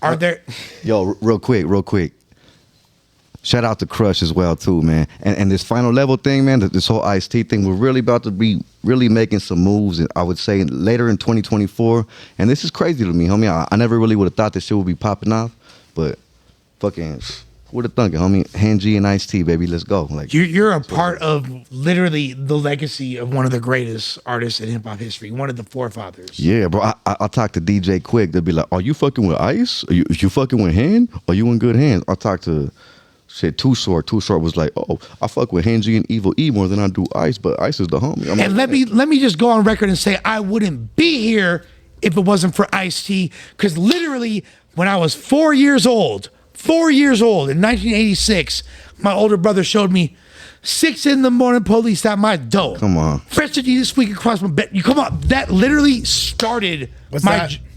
Are there? Yo, real quick. Shout out to Crush as well too, man. And this Final Level thing, man, this whole Ice-T thing, we're really about to be really making some moves, and I would say later in 2024. And this is crazy to me, homie. I never really would have thought this shit would be popping off, but fucking who would have thunk it, homie? Hand G and Ice-T, baby, let's go. Like you're a part of literally the legacy of one of the greatest artists in hip hop history, one of the forefathers. Yeah, bro. I talk to DJ Quick. They'll be like, "Are you fucking with Ice? Are you fucking with Hand? Are you in good hands?" I talk to Shit, Too Short. Too Short was like, oh, I fuck with Henry and Evil E more than I do Ice, but Ice is the homie. I'm and like, let me just go on record and say I wouldn't be here if it wasn't for Ice-T, because literally when I was 4 years old in 1986, my older brother showed me 6 in the morning police at my door. Come on. Fresh to Jesus squeak across my bed. You come on. That literally started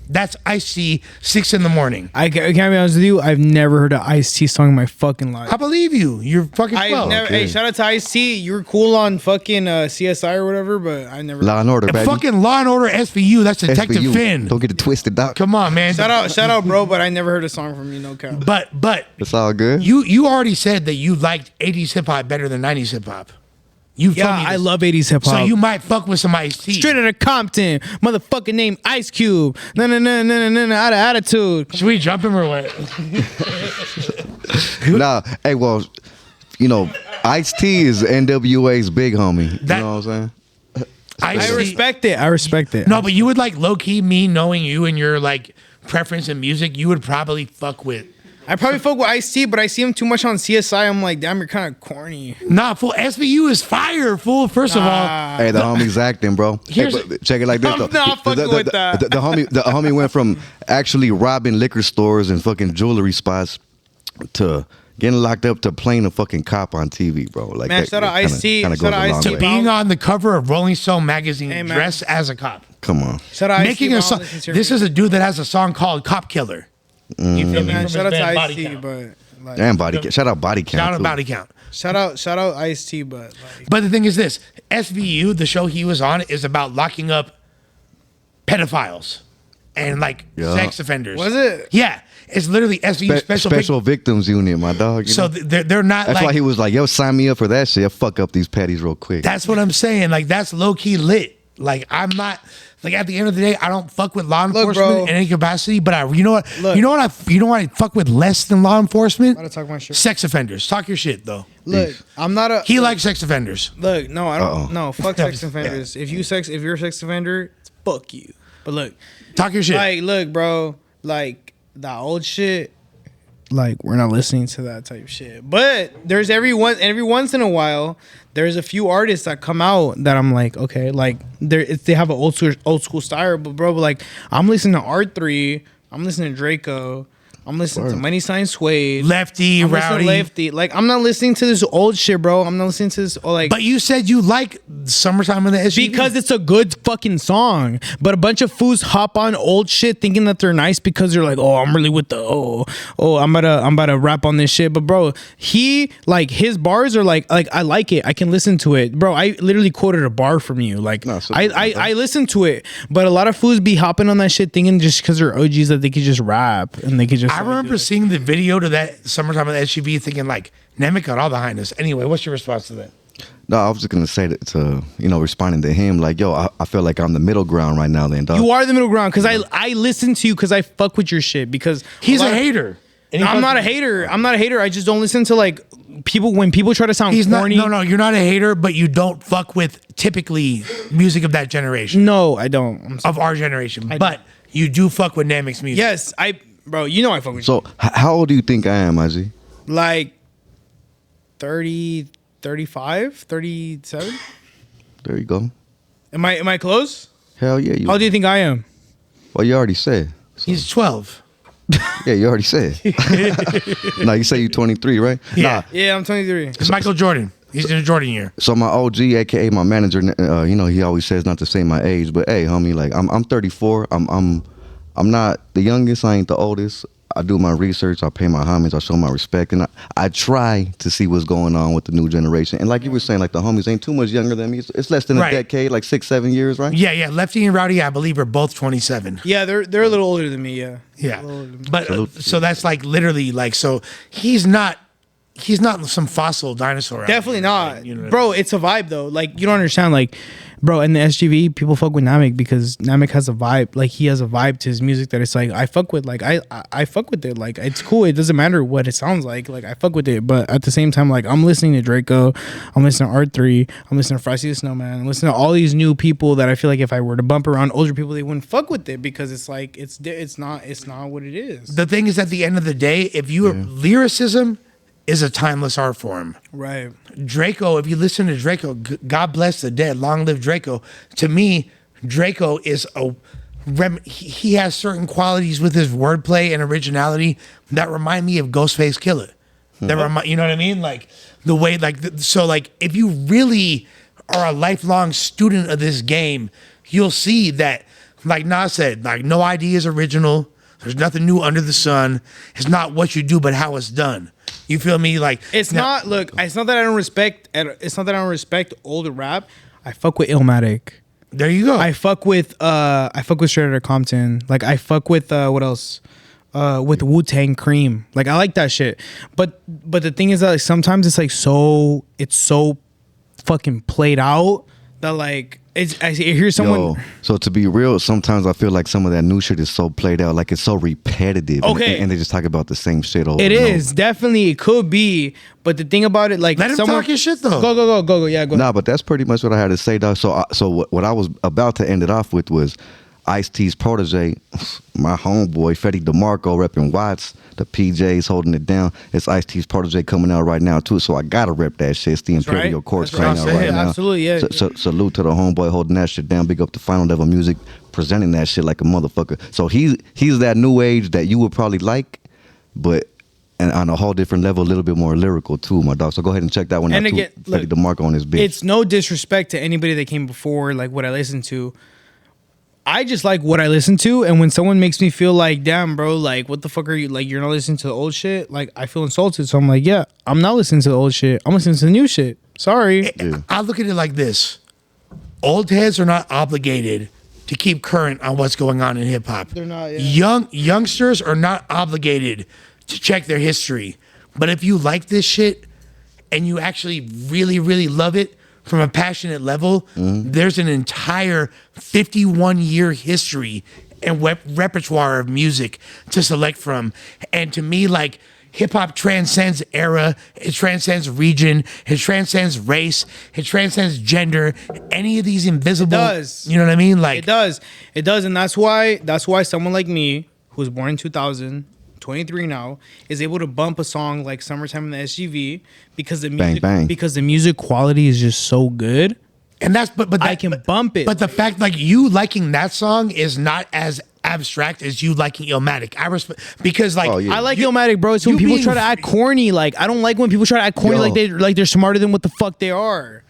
That's Ice-T, 6 in the morning. I can't be honest with you. I've never heard an Ice-T song in my fucking life. I believe you. You're fucking 12. Hey, shout out to Ice-T. You were cool on fucking CSI or whatever, but I never. Law and Order, baby. Fucking Law and Order SVU. That's Detective SVU. Finn. Don't get it twisted, doc. Come on, man. Shout out, bro. But I never heard a song from you. No cap. But it's all good. You already said that you liked 80s hip hop better than 90s hip hop. I love 80s hip hop. So you might fuck with some Ice-T. Straight out of Compton, motherfucking name Ice Cube. No, out of attitude. Should we jump him or what? Nah, hey, well, you know, Ice-T is NWA's big homie. You know what I'm saying? I respect it. No, but you would like low key, me knowing you and your like preference in music, you would probably fuck with. I probably fuck with Ice-T, but I see him too much on CSI. I'm like, damn, you're kind of corny. Nah, fool. SVU is fire, fool. First of all, hey, the homie's acting, bro. Hey, check it like this, though. I'm not fucking with that. The homie went from actually robbing liquor stores and fucking jewelry spots to getting locked up to playing a fucking cop on TV, bro. Like, man, shout out Ice-T. Shout out Ice-T. To being on the cover of Rolling Stone magazine, dressed as a cop. Come on. Shout out Making a song. This is a dude that has a song called "Cop Killer." You feel me? Man, shout out to Ice-T, but like, and Body Count. Shout out Body Count. Shout out Body Count. Shout out Ice-T, but like. But the thing is this: SVU, the show he was on, is about locking up pedophiles and like sex offenders. Was it? Yeah, it's literally SVU special victims unit, my dog. So they're not. That's why he was like, "Yo, sign me up for that shit. I'll fuck up these petties real quick." That's what I'm saying. Like that's low key lit. Like I'm not. Like at the end of the day, I don't fuck with law enforcement in any capacity. But you know what? You know what I fuck with less than law enforcement? I'm talk my shit. Sex offenders. Talk your shit though. Look, I'm not a. He likes sex offenders. Look, no, I don't. No, fuck sex offenders. If you're a sex offender, fuck you. But look, talk your shit. Like, look, bro. Like that old shit. Like we're not listening to that type of shit. But there's every once in a while, there's a few artists that come out that I'm like, okay, like they have an old school style, but bro, like I'm listening to R3, I'm listening to Draco, I'm listening to Money Sign Suede, Lefty, Rowdy. Lefty. Like I'm not listening to this old shit, bro. I'm not listening to this like. But you said you like Summertime in the SGV because it's a good fucking song. But a bunch of fools hop on old shit thinking that they're nice because they're like, oh, I'm really with the I'm about to rap on this shit. But bro, he like his bars are like I like it. I can listen to it, bro. I literally quoted a bar from you. Like I listen to it, but a lot of fools be hopping on that shit thinking just because they're OGs that they could just rap and they could just. I remember seeing the video to that Summertime of the SGV thinking like, Namek got all behind us. Anyway, what's your response to that? No, I was just going to say that to, responding to him, like, yo, I feel like I'm the middle ground right now then, dog. You are the middle ground because I listen to you because I fuck with your shit because. He's a hater. I'm not a hater. I'm not a hater. I just don't listen to like people when people try to sound corny. No, you're not a hater, but you don't fuck with typically music of that generation. No, I don't. Of our generation. But you do fuck with Namek626 music. Yes, bro, you know I fuck with you. So, how old do you think I am, Izzy? Like 30, 35, 37? There you go. Am I close? Hell yeah. How do you think I am? Well, you already said. So. He's 12. Yeah, you already said. No, you say you're 23, right? Yeah. Yeah, I'm 23. It's Michael Jordan. He's in a Jordan year. So my OG, aka my manager, he always says not to say my age, but hey, homie, like I'm 34. I'm not the youngest. I ain't the oldest. I do my research. I pay my homage. I show my respect, and I try to see what's going on with the new generation. And like you were saying, like the homies ain't too much younger than me. It's less than a decade, like 6-7 years, right? Yeah. Lefty and Rowdy, I believe, are both 27. Yeah, they're a little older than me. Yeah. But so that's like literally like so he's not some fossil dinosaur. Definitely not, bro. It's a vibe though. Like you don't understand, like. Bro, in the SGV, people fuck with Namek because Namek has a vibe. Like, he has a vibe to his music that it's like, I fuck with. Like, I fuck with it. Like, it's cool. It doesn't matter what it sounds like. Like, I fuck with it. But at the same time, like, I'm listening to Draco. I'm listening to R3. I'm listening to Frosty the Snowman. I'm listening to all these new people that I feel like if I were to bump around older people, they wouldn't fuck with it because it's like, it's not what it is. The thing is, at the end of the day, if you lyricism is a timeless art form. Right. Draco, if you listen to Draco, God bless the dead, long live Draco. To me, Draco is he has certain qualities with his wordplay and originality that remind me of Ghostface Killah. That you know what I mean? Like the way, so if you really are a lifelong student of this game, you'll see that, like Nas said, like no idea is original. There's nothing new under the sun. It's not what you do, but how it's done. You feel me? Like it's not. Look, it's not that I don't respect. It's not that I don't respect older rap. I fuck with Illmatic. There you go. I fuck with Straight Outta Compton. Like I fuck with what else? With Wu-Tang Cream. Like I like that shit. But the thing is that like, sometimes it's like so fucking played out that like I hear someone. So to be real, sometimes I feel like some of that new shit is so played out, like it's so repetitive. Okay. And they just talk about the same shit over. It is definitely, it could be, but the thing about it, like let him talk his shit though. Go. Yeah, go. Nah, but that's pretty much what I had to say, dog. So what I was about to end it off with was Ice-T's protege, my homeboy, Fetty DeMarco, repping Watts, the PJs holding it down. It's Ice-T's protege coming out right now, too, so I gotta rep that shit. It's the Imperial Courts coming out right now. Absolutely, yeah. So salute to the homeboy holding that shit down. Big up to Final Level Music, presenting that shit like a motherfucker. So he's that new age that you would probably like, but and on a whole different level, a little bit more lyrical, too, my dog. So go ahead and check that one out, too. Fetty DeMarco on his bitch. It's no disrespect to anybody that came before, like what I listened to. I just like what I listen to, and when someone makes me feel like, damn, bro, like, what the fuck are you, like, you're not listening to the old shit? Like, I feel insulted, so I'm like, yeah, I'm not listening to the old shit. I'm listening to the new shit. Sorry. I look at it like this. Old heads are not obligated to keep current on what's going on in hip-hop. They're not, yeah. Youngsters are not obligated to check their history. But if you like this shit, and you actually really, really love it, from a passionate level, there's an entire 51-year history and repertoire of music to select from. And to me, like, hip-hop transcends era, it transcends region, it transcends race, it transcends gender, any of these invisible... It does. You know what I mean? Like, It does, and that's why someone like me, who was born in 2000... 23 now, is able to bump a song like Summertime in the SGV because the music, because the music quality is just so good. And that's but I can bump it. But the fact, like, you liking that song is not as abstract as you liking Illmatic. I respect, because like I like Illmatic, bro. It's when people try to act corny. Like, I don't like when people try to act corny like they're smarter than what the fuck they are.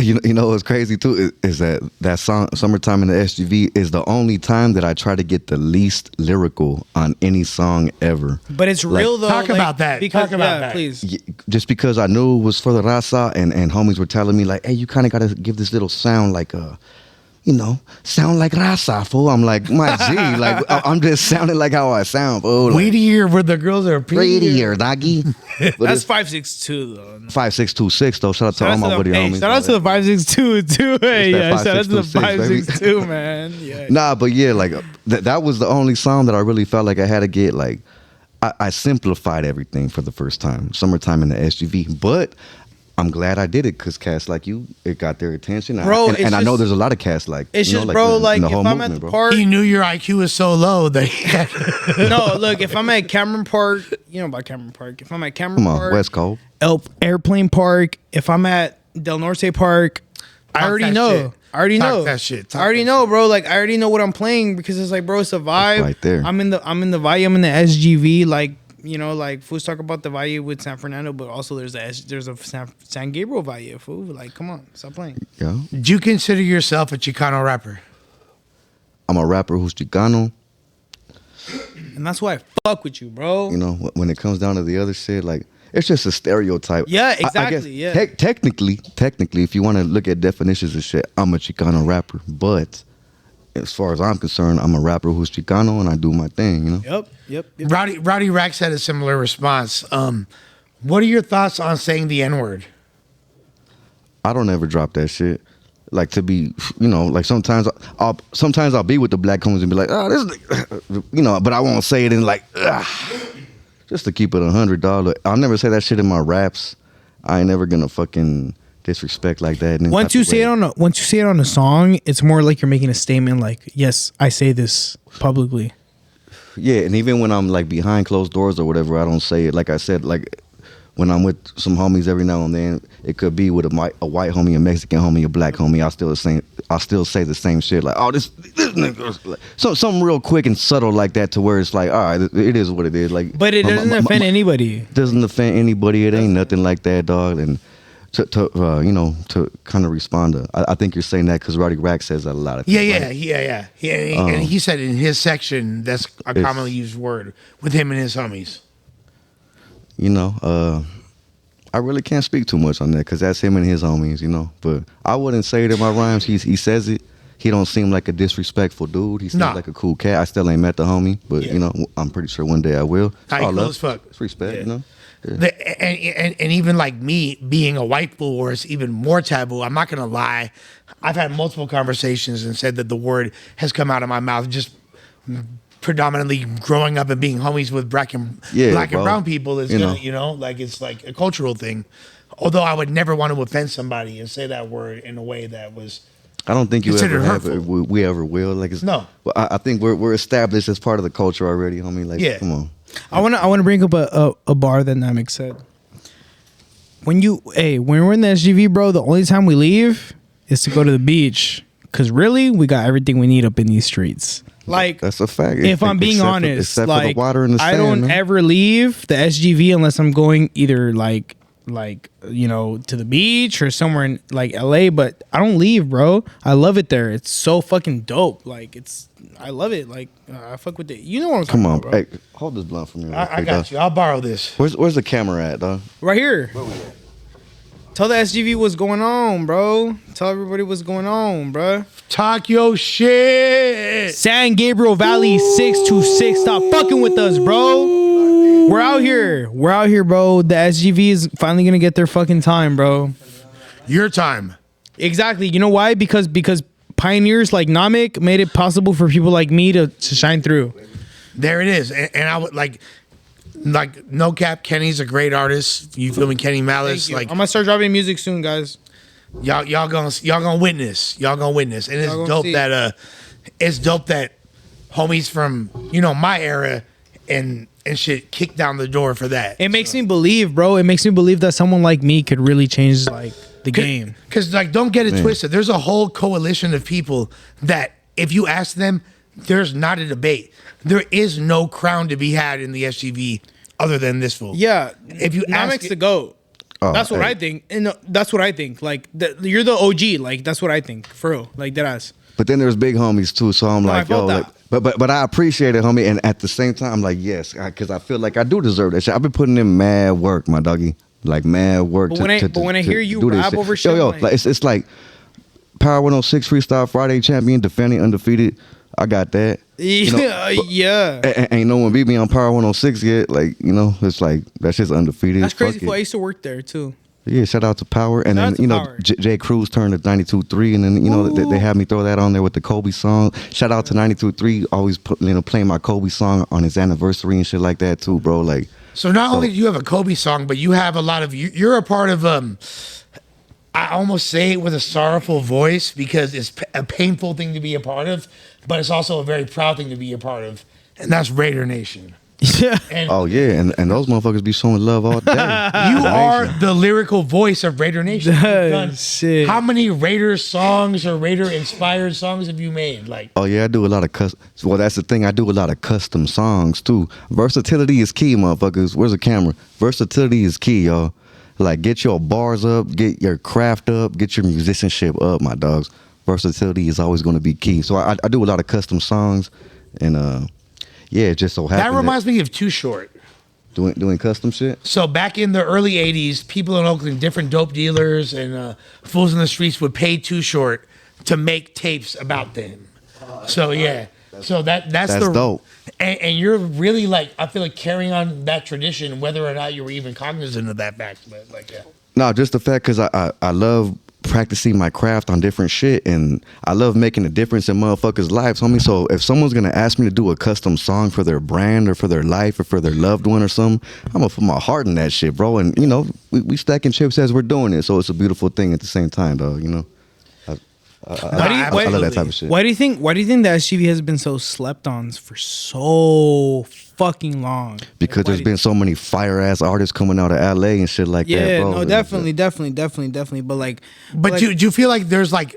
You know what's crazy too is that song "Summertime in the SGV" is the only time that I try to get the least lyrical on any song ever. But it's real though. Talk about that. Talk about that, please. Just because I knew it was for the raza, and homies were telling me like, "Hey, you kind of got to give this little sound like sound like raza, fool." I'm like, my G, like I'm just sounding like how I sound, fool. Like, Weedier where the girls are prettier, doggy. That's 562 though. 5626 though. Shout out to all my buddy homies. Shout out to the 562 too. Hey, yeah, shout out to the 562, man. Yeah. Nah, but yeah, like that was the only song that I really felt like I had to get. Like I simplified everything for the first time. Summertime in the SGV, but I'm glad I did it because cats like you, it got their attention. Bro, and I know there's a lot of cats like, it's just, bro, like if I'm at the park, he knew your IQ was so low that he had no, look, if I'm at Cameron Park, you know about Cameron Park. If I'm at Cameron Park, West Coast, Airplane Park. If I'm at Del Norte Park, I already know. I already know that shit. I already know, bro. Like, I already know what I'm playing because it's like, bro, it's a vibe. Right there. I'm in the Valle. I'm in the SGV. Like, you know, like fools talk about the Valle with San Fernando, but also there's a San Gabriel Valle. Fool, like, come on, stop playing. Yeah. Do you consider yourself a Chicano rapper? I'm a rapper who's Chicano. And that's why I fuck with you, bro. You know, when it comes down to the other shit, like, it's just a stereotype. Yeah, exactly. I guess, yeah. Technically, if you want to look at definitions of shit, I'm a Chicano rapper. But as far as I'm concerned, I'm a rapper who's Chicano and I do my thing, you know? Yep. Rowdy Rax had a similar response. What are your thoughts on saying the N-word? I don't ever drop that shit. Like, to be, you know, like sometimes I'll be with the black homies and be like, oh, this, you know, but I won't say it in like, just to keep it $100. I'll never say that shit in my raps. I ain't never gonna fucking disrespect like that. Once you say it on a song, it's more like you're making a statement. Like, yes, I say this publicly. Yeah, and even when I'm like behind closed doors or whatever, I don't say it. Like I said, like when I'm with some homies every now and then, it could be with a white homie, a Mexican homie, a black homie. I still say the same shit. Like, oh, this nigga. Like, something real quick and subtle like that, to where it's like, all right, it is what it is. Like, but it doesn't offend anybody. Doesn't offend anybody. It ain't nothing like that, dog. And to kind of respond to, I think you're saying that because Roddy Rack says that a lot of Yeah. And he said in his section, that's a commonly used word with him and his homies. I really can't speak too much on that because that's him and his homies, But I wouldn't say it in my rhymes. He says it. He don't seem like a disrespectful dude. He seems like a cool cat. I still ain't met the homie, but I'm pretty sure one day I will. It's cool as fuck. It's respect, Yeah. And even like me being a white fool, where it's even more taboo, I'm not gonna lie. I've had multiple conversations and said that the word has come out of my mouth just predominantly growing up and being homies with black and brown people is like it's like a cultural thing. Although I would never want to offend somebody and say that word in a way that was. I don't think you ever have. We ever will. Like no. I think we're established as part of the culture already, homie. Like, come on. I wanna bring up a bar that Namek said. When we're in the SGV, bro, the only time we leave is to go to the beach. Cause really, we got everything we need up in these streets. Like, that's a fact. If I'm being honest, except for the water and the sand, I don't ever leave the SGV unless I'm going either like to the beach or somewhere in like LA, but I don't leave, bro. I love it there. It's so fucking dope. Like, I love it. Like, I fuck with it. You know what I'm talking about, bro. Hey, hold this blunt from me. I got you. I'll borrow this. Where's the camera at, dog? Right here. Tell the SGV what's going on, bro. Tell everybody what's going on, bro. Talk your shit. San Gabriel Valley 626. Stop fucking with us, bro. We're out here, bro. The SGV is finally gonna get their fucking time, bro. Your time. Exactly. You know why? Because pioneers like Namek made it possible for people like me to shine through. There it is. And I would like no cap, Kenny's a great artist. You feel me? Kenny Malice. Like, I'm gonna start dropping music soon, guys. Y'all gonna witness. Y'all gonna witness. And it's dope that homies from my era and shit kick down the door for that. It makes me believe, bro. It makes me believe that someone like me could really change like the game. Because don't get it twisted. There's a whole coalition of people that if you ask them, there's not a debate. There is no crown to be had in the SGV other than this fool. Yeah, if you Namek's the GOAT. That's what I think. And that's what I think. Like, you're the OG. Like, that's what I think. For real. Like, deadass. But then there's big homies too, so I'm like, yo, like, but I appreciate it, homie, and at the same time, I'm like, yes, because I feel like I do deserve that shit. I've been putting in mad work, my doggy, like mad work. But when I hear you rap over shit, like, it's like Power 106 Freestyle Friday champion, defending undefeated. I got that. Yeah. Ain't no one beat me on Power 106 yet. Like, it's like that's just undefeated. That's crazy. I used to work there too. Yeah, shout out to Power. And then, Jay Cruz turned to 92.3, and then, they had me throw that on there with the Kobe song. Shout out to 92.3, always playing my Kobe song on his anniversary and shit like that too, bro. Like, so not only do you have a Kobe song, but you have a lot of, you're a part of, I almost say it with a sorrowful voice because it's a painful thing to be a part of, but it's also a very proud thing to be a part of, and that's Raider Nation. Yeah. And those motherfuckers be showing love all day. You are the lyrical voice of Raider Nation. Shit. How many Raider songs or Raider inspired songs have you made? Like, oh yeah, I do a lot of well, that's the thing. I do a lot of custom songs too. Versatility is key, motherfuckers. Where's the camera? Versatility is key, y'all. Like, get your bars up, get your craft up, get your musicianship up, my dogs. Versatility is always going to be key. So I do a lot of custom songs, and yeah, it just so happens. That reminds me of Too Short. Doing custom shit? So back in the early 80s, people in Oakland, different dope dealers and fools in the streets would pay Too Short to make tapes about them. So yeah. So that's dope. And you're really like, I feel like carrying on that tradition, whether or not you were even cognizant of that fact. But like, yeah. No, just the fact because I love practicing my craft on different shit, and I love making a difference in motherfuckers' lives, homie. So if someone's gonna ask me to do a custom song for their brand or for their life or for their loved one or something, I'm gonna put my heart in that shit, bro. And we stacking chips as we're doing it, so it's a beautiful thing at the same time, dog. I love that type of shit. Why do you think the SGV has been so slept on for so fucking long? Because there's been so many fire ass artists coming out of LA and shit like that, bro. Yeah, no, definitely. But do you feel like there's like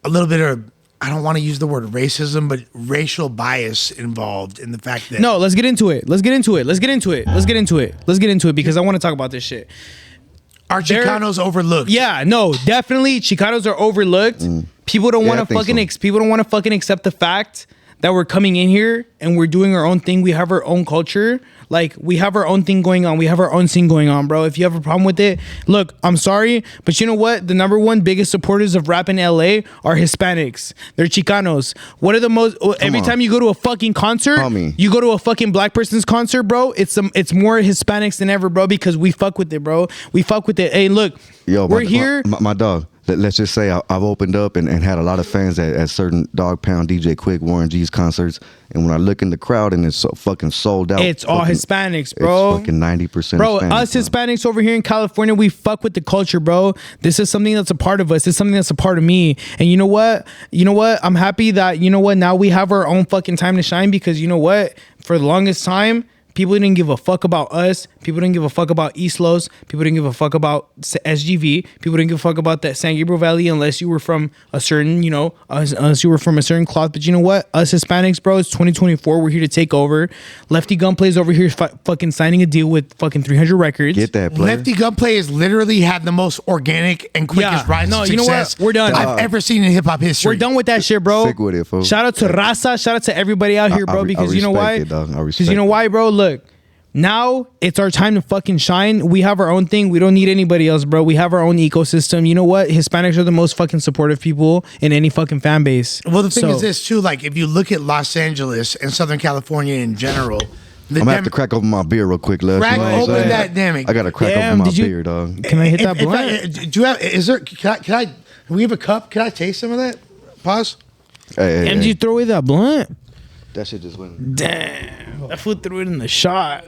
a little bit of, I don't want to use the word racism, but racial bias involved in the fact that no, let's get into it because I want to talk about this shit. Are Chicanos overlooked? Yeah, no, definitely Chicanos are overlooked. People don't want to fucking accept the fact that we're coming in here and we're doing our own thing. We have our own culture. Like, we have our own thing going on. We have our own scene going on, bro. If you have a problem with it, look, I'm sorry, but you know what? The number one biggest supporters of rap in LA are Hispanics. They're Chicanos. What are the most? Every time you go to a fucking concert, you go to a fucking black person's concert, bro. It's more Hispanics than ever, bro, because we fuck with it, bro. We fuck with it. Hey, look, we're here. My dog. Let's just say I've opened up and had a lot of fans at certain Dog Pound, DJ Quick, Warren G's concerts. And when I look in the crowd and it's so fucking sold out. It's all Hispanics, bro. It's fucking 90%. Bro, Hispanic, us Hispanics over here in California, we fuck with the culture, bro. This is something that's a part of us. This is something that's a part of me. And you know what? I'm happy that, now we have our own fucking time to shine because you know what? For the longest time, people didn't give a fuck about us. People didn't give a fuck about East Los. People didn't give a fuck about SGV. People didn't give a fuck about that San Gabriel Valley unless you were from a certain, unless you were from a certain cloth. But you know what? Us Hispanics, bro, it's 2024. We're here to take over. Lefty Gunplay's over here fucking signing a deal with fucking 300 Records. Get that, player. Lefty Gunplay has literally had the most organic and quickest rise to success you know what? We're done. I've ever seen in hip hop history. We're done with that shit, bro. Sick with it, fool. Shout out to Raza. Shout out to everybody out here, bro. Because you know why? Because you know why, bro? Look. Now it's our time to fucking shine. We have our own thing. We don't need anybody else, bro. We have our own ecosystem. You know what? Hispanics are the most fucking supportive people in any fucking fan base. Well, the thing is this too. Like, if you look at Los Angeles and Southern California in general, I'm gonna have to crack open my beer real quick, Les. Crack open that Namek. I gotta crack open my beer, dog. Can I hit that blunt? Do you have? Is there? Can I? Do we have a cup? Can I taste some of that? Pause. Hey, MG, throw away that blunt. That shit just went. Damn, that fool threw it in the shot.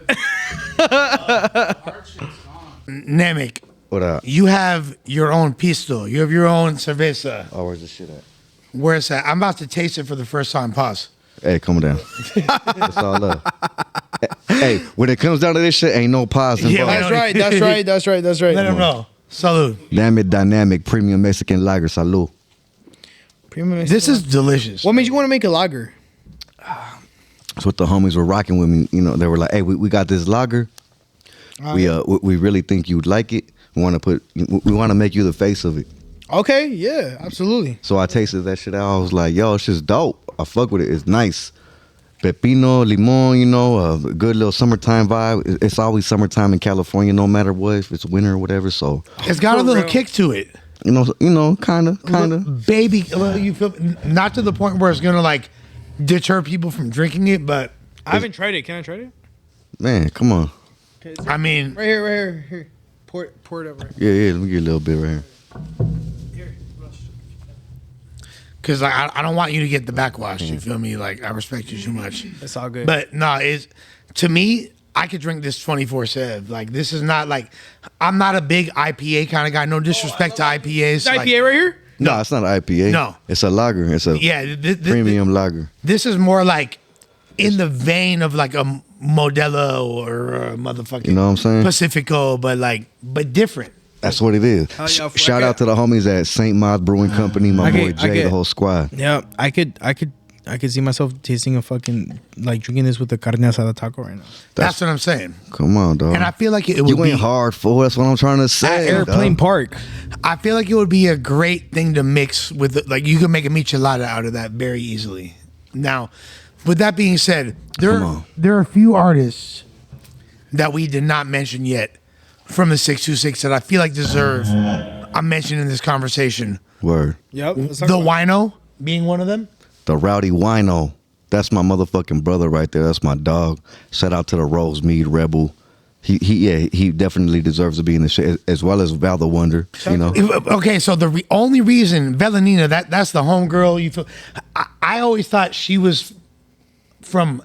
Namek, what up? You have your own pistol. You have your own cerveza. Oh, where's this shit at? Where's that? I'm about to taste it for the first time. Pause. Hey, calm down. It's all love. Hey, when it comes down to this shit, ain't no pause involved. Yeah, That's right. Let him know. Salud. Namek Dynamic Premium Mexican Lager. Salud. This is delicious. What made you want to make a lager? That's what the homies were rocking with me. They were like, "Hey, we got this lager. We really think you'd like it. We want to make you the face of it." Okay, yeah, absolutely. So I tasted that shit out. I was like, "Yo, it's just dope. I fuck with it. It's nice. Pepino, limon, a good little summertime vibe. It's always summertime in California, no matter what, if it's winter or whatever. So it's got a little kick to it. Kind of. Baby, you feel not to the point where it's gonna like deter people from drinking it, but I haven't tried it. Can I try it? Man, come on. I mean, right here. Pour it over. Yeah. Let me get a little bit right here. Because I don't want you to get the backwash. You feel me? Like, I respect you too much. It's all good. But no, to me, I could drink this 24/7. Like, this is not like, I'm not a big IPA kind of guy. No disrespect to IPAs. Is IPA right here? No, it's not an IPA. No. It's a lager. It's a premium lager. This is more like in the vein of like a Modelo or a motherfucking, you know what I'm saying? Pacifico, but different. That's what it is. Shout out to the homies at St. Maud Brewing Company, my boy Jay, the whole squad. Yeah, I could see myself tasting a fucking, like, drinking this with a carne asada taco right now. That's what I'm saying. Come on, dog. And I feel like it would you be ain't hard for. That's what I'm trying to say. At Airplane Park. I feel like it would be a great thing to mix with, like, you can make a michelada out of that very easily. Now, with that being said, there are a few artists that we did not mention yet from the 626 that I feel like deserve a mention in this conversation. Word. Yep. The Wino being one of them. The Rowdy Wino. That's my motherfucking brother right there. That's my dog. Shout out to the Rosemead Rebel. He definitely deserves to be in the shit, as well as Val the Wonder. Okay, so the only reason Velanina, that's the homegirl. You feel? I always thought she was from.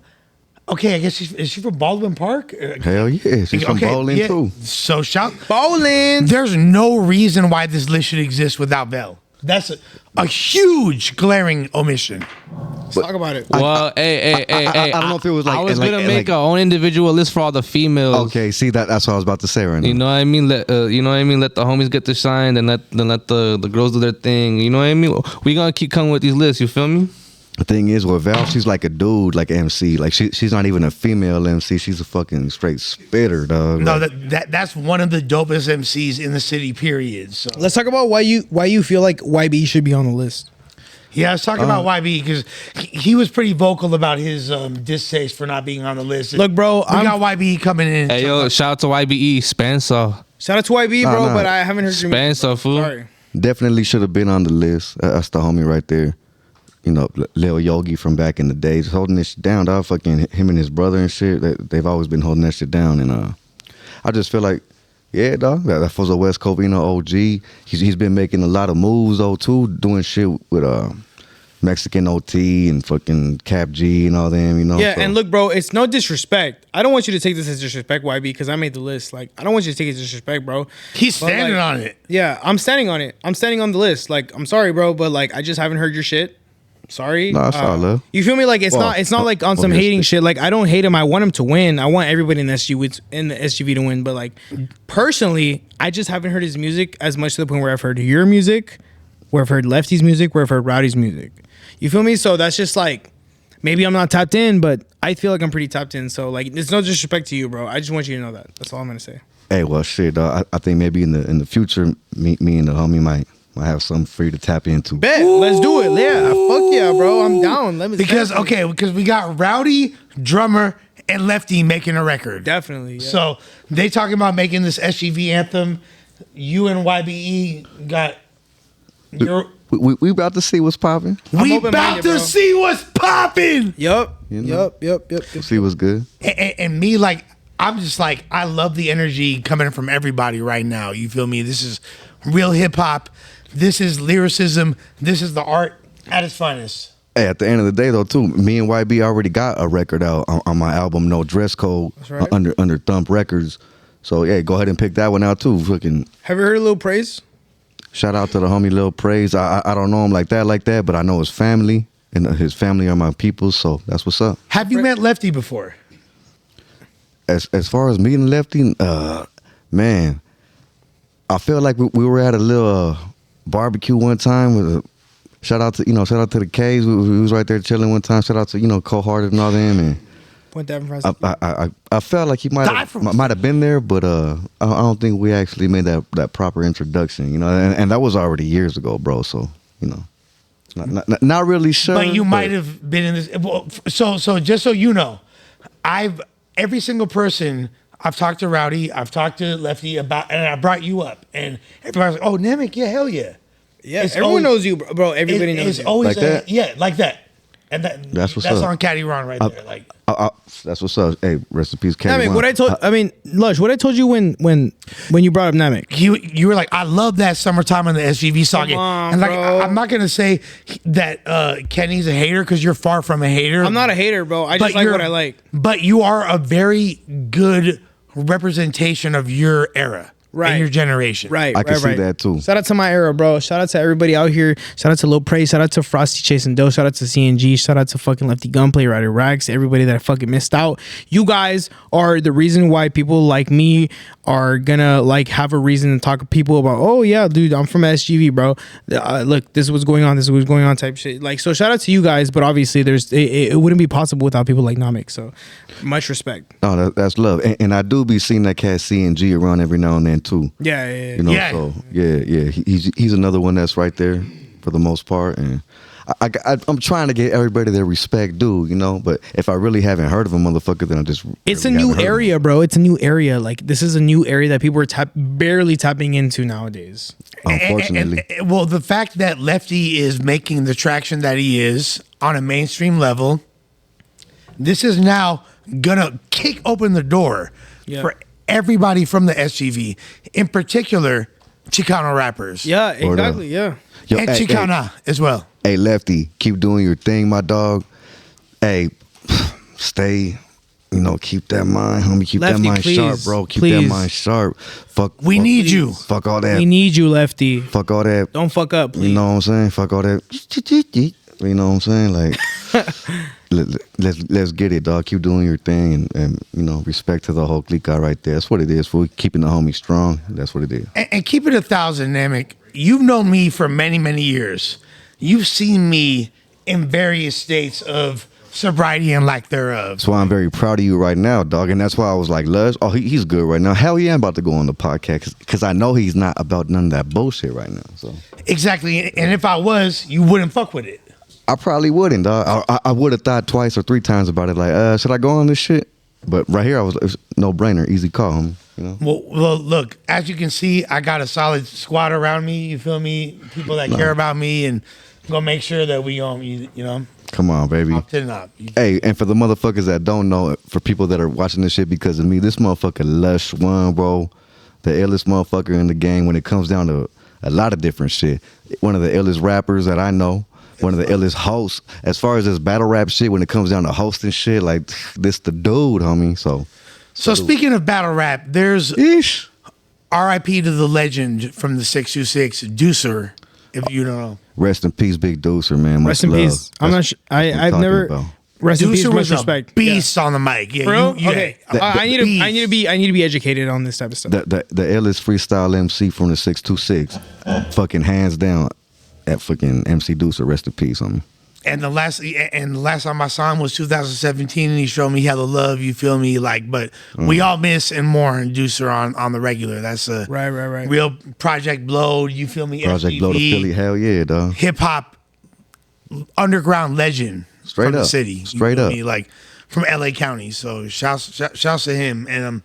Okay, I guess is she from Baldwin Park? Hell yeah, she's from Bowling too. So shout Bowling. There's no reason why this list should exist without Vel. That's a huge glaring omission. Let's talk about it. Well, hey, I don't know if it was like I was gonna make our own individual list for all the females. Okay, see that's what I was about to say right now. You know what I mean? Let you know what I mean. Let the homies get the shine, then let the girls do their thing. You know what I mean? We gonna keep coming with these lists. You feel me? The thing is, with Val, she's like a dude, like MC. Like she's not even a female MC. She's a fucking straight spitter, dog. No, like, that's one of the dopest MCs in the city. Period. So Let's talk about why you feel like YBE should be on the list. yeah, I was talking about YB because he was pretty vocal about his distaste for not being on the list. Look, bro, we got YB coming in. Hey, yo, shout out to YBE, Spencer. Shout out to YBE, bro, but I haven't heard your music. Spencer, fool. Sorry. definitely should have been on the list. That's the homie right there. You know, Lil Yogi from back in the days, holding this shit down, dog. Fucking him and his brother and shit. They've always been holding that shit down. And I just feel like, yeah, dog. That was a West Covina OG. He's been making a lot of moves though too, doing shit with Mexican OT and fucking Cap G and all them. You know. Yeah, so. and look, bro, it's no disrespect. I don't want you to take this as disrespect, YB, because I made the list. Like, I don't want you to take it as disrespect, bro. He's standing on it. Yeah, I'm standing on it. I'm standing on the list. Like, I'm sorry, bro, but like, I just haven't heard your shit. Sorry. No, that's all love. You feel me? Like it's not like on some hating shit. Like I don't hate him. I want him to win. I want everybody in the SGV to win. But like personally, I just haven't heard his music as much to the point where I've heard your music, where I've heard Lefty's music, where I've heard Rowdy's music. You feel me? So that's just like maybe I'm not tapped in, but I feel like I'm pretty tapped in. So like there's no disrespect to you, bro. I just want you to know that. That's all I'm gonna say. Hey, well, shit, dog. I think maybe in the future, me and the homie might have something for you to tap into. Bet. Let's do it. Yeah. Fuck yeah, bro. I'm down. Because we got Rowdy, Drummer, and Lefty making a record. Definitely. Yeah. So they talking about making this SGV anthem. You and YBE got your. We about to see what's popping. We about to see what's popping. Yup. You know? Yep. See what's good. And me, like, I'm just like, I love the energy coming from everybody right now. You feel me? This is real hip hop. This is lyricism. This is the art at its finest. Hey, at the end of the day, though, too, me and YB already got a record out on my album, No Dress Code, right. under Thump Records. So, yeah, go ahead and pick that one out, too. Fucking. Have you heard of Lil Praise? Shout out to the homie Lil Praise. I don't know him like that, but I know his family, and his family are my people, so that's what's up. Have you met Lefty before? As far as meeting Lefty, man, I feel like we were at a little barbecue one time with shout out to the K's. We was right there chilling one time. Shout out to Cold Hearted and all them. And Point that in I felt like he might have been there, but I don't think we actually made that proper introduction. And that was already years ago, bro. So not really sure. But you might have been in this. Well, so just so you know, every single person. I've talked to Rowdy, I've talked to Lefty about, and I brought you up, and everybody's like, "Oh, Namek, yeah, hell yeah, yeah." Everyone knows you, bro. Everybody knows you. It's always like that? Yeah, like that, and that's what's up. on Caddy Ron right there. Like that's what's up. Hey, rest in peace, Caddy Ron. Namek, Lush, what I told you when you brought up Namek, you were like, I love that Summertime in the SGV song, and like I'm not gonna say that Kenny's a hater because you're far from a hater. I'm not a hater, bro. I just like what I like. But you are a very good representation of your era, right? And your generation, right? I can see that too. Shout out to my era, bro. Shout out to everybody out here. Shout out to Lil Praise. Shout out to Frosty Chasing Dough. Shout out to CNG. Shout out to fucking Lefty Gunplay, Ryder Rags. Everybody that I fucking missed out. You guys are the reason why people like me are gonna like have a reason to talk to people about. Oh yeah, dude, I'm from SGV, bro. Look, this is what's going on. This is what's going on. Type shit. Like, so shout out to you guys. But obviously, it wouldn't be possible without people like Namek. So much respect. Oh, that's love. And I do be seeing that cat CNG around every now and then too. Yeah. So yeah. He's another one that's right there for the most part, and I'm trying to get everybody their respect due, But if I really haven't heard of a motherfucker, then I just it's a new area, bro. It's a new area. Like this is a new area that people are barely tapping into nowadays. Unfortunately, well, the fact that Lefty is making the traction that he is on a mainstream level, this is now gonna kick open the door for everybody from the SGV, in particular, Chicano rappers. Yeah, exactly. Yeah. And Chicana as well. Hey, Lefty, keep doing your thing, my dog. Hey, stay You know, keep that mind, homie. Keep Lefty, that mind please, sharp, bro. Keep please. that mind sharp. We need you. Fuck all that. We need you, Lefty. Fuck all that. Don't fuck up, please. You know what I'm saying? Fuck all that. You know what I'm saying? Like, let's get it, dog. Keep doing your thing, and you know, respect to the whole clique guy right there. That's what it is. For keeping the homie strong. That's what it is. And keep it 1,000, Namek. You've known me for many, many years. You've seen me in various states of sobriety and lack thereof. That's why I'm very proud of you right now, dog. And that's why I was like, Luz, oh, he's good right now. Hell yeah, I'm about to go on the podcast because I know he's not about none of that bullshit right now. So exactly. And if I was, you wouldn't fuck with it. I probably wouldn't, dog. I would have thought twice or three times about it. Like, should I go on this shit? But right here, it's no brainer, easy call, homie. You know? Well, look, as you can see, I got a solid squad around me. You feel me? People that care about me, and I'm gonna make sure that we you know. Come on, baby. Hey, and for the motherfuckers that don't know, for people that are watching this shit because of me, this motherfucker Lush One, bro, the illest motherfucker in the game when it comes down to a lot of different shit. One of the illest rappers that I know. One of the illest hosts. As far as this battle rap shit, when it comes down to hosting shit, like, this the dude, homie. So speaking of battle rap, there's R.I.P. to the legend from the 626, Deucer, if you don't know. Rest in peace, Big Deucer, man. Much Rest in love. peace. I'm not sure. I've never. About. Rest in peace. Deucer was Much respect. a beast on the mic. Yeah, bro. You, okay. I need to be educated on this type of stuff. The illest freestyle MC from the 626, fucking hands down. At fucking MC Deucer, rest in peace, homie. And the last time I saw him was 2017, and he showed me how to love. You feel me? Like, but we all miss and mourn Deucer on the regular. That's a right. Real Project Blow. You feel me? Project SGV, Blow to Philly, hell yeah, dog. Hip hop underground legend straight from up the city. Straight up, me? Like from LA County. So shouts to him. And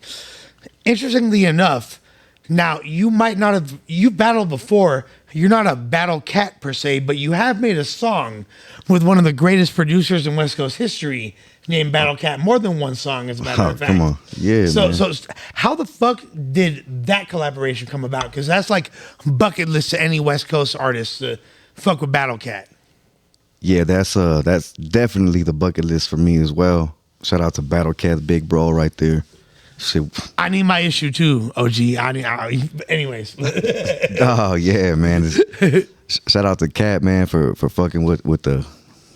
interestingly enough, now you might not have battled before. You're not a battle cat per se, but you have made a song with one of the greatest producers in West Coast history named Battle Cat. More than one song, as a matter of fact. Come on. Yeah, So man. how the fuck did that collaboration come about? Because that's like bucket list to any West Coast artist to fuck with Battle Cat. Yeah, that's definitely the bucket list for me as well. Shout out to Battle Cat, big bro right there. Shit. I need my issue too, OG. Anyways. Oh yeah, man. Shout out to Cat, man, for fucking with the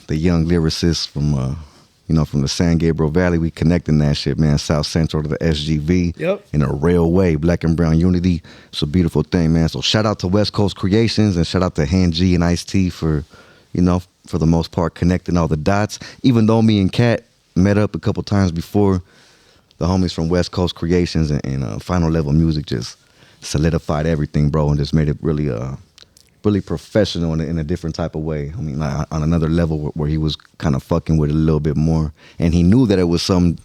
young lyricists from from the San Gabriel Valley. We connecting that shit, man. South Central to the SGV. Yep. In a real way. Black and brown unity. It's a beautiful thing, man. So shout out to West Coast Creations and shout out to Han G and Ice-T for the most part connecting all the dots. Even though me and Cat met up a couple times before, the homies from West Coast Creations and Final Level Music just solidified everything, bro, and just made it really really professional in a different type of way. I mean, like, on another level where he was kind of fucking with it a little bit more. And he knew that it was some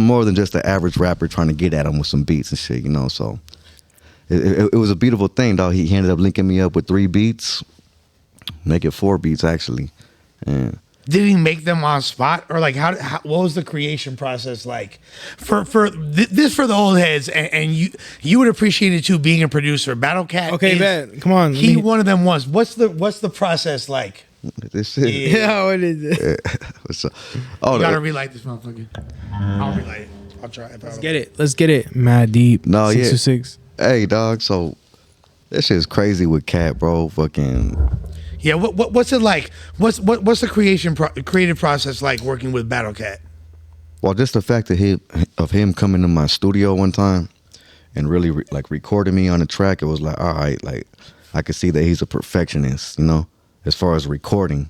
more than just the average rapper trying to get at him with some beats and shit, So it was a beautiful thing, dog. He ended up linking me up with 3 beats, make it 4 beats, actually. And did he make them on spot, or like how what was the creation process like for this for the old heads, and you would appreciate it too, being a producer. Battle Cat. Okay, bet. Come on. He one of them was. What's the process like? This shit. Yeah, what is it? What's up? Oh, you gotta relight this motherfucker. I'll relight it. I'll try it. Let's get it. Mad deep. No, 626. Hey, dog. So that shit's crazy with Cat, bro. Fucking. Yeah, what's it like? What's the creative process like working with Battle Cat? Well, just the fact of him coming to my studio one time and really recording me on the track, it was like, all right, like I could see that he's a perfectionist, as far as recording.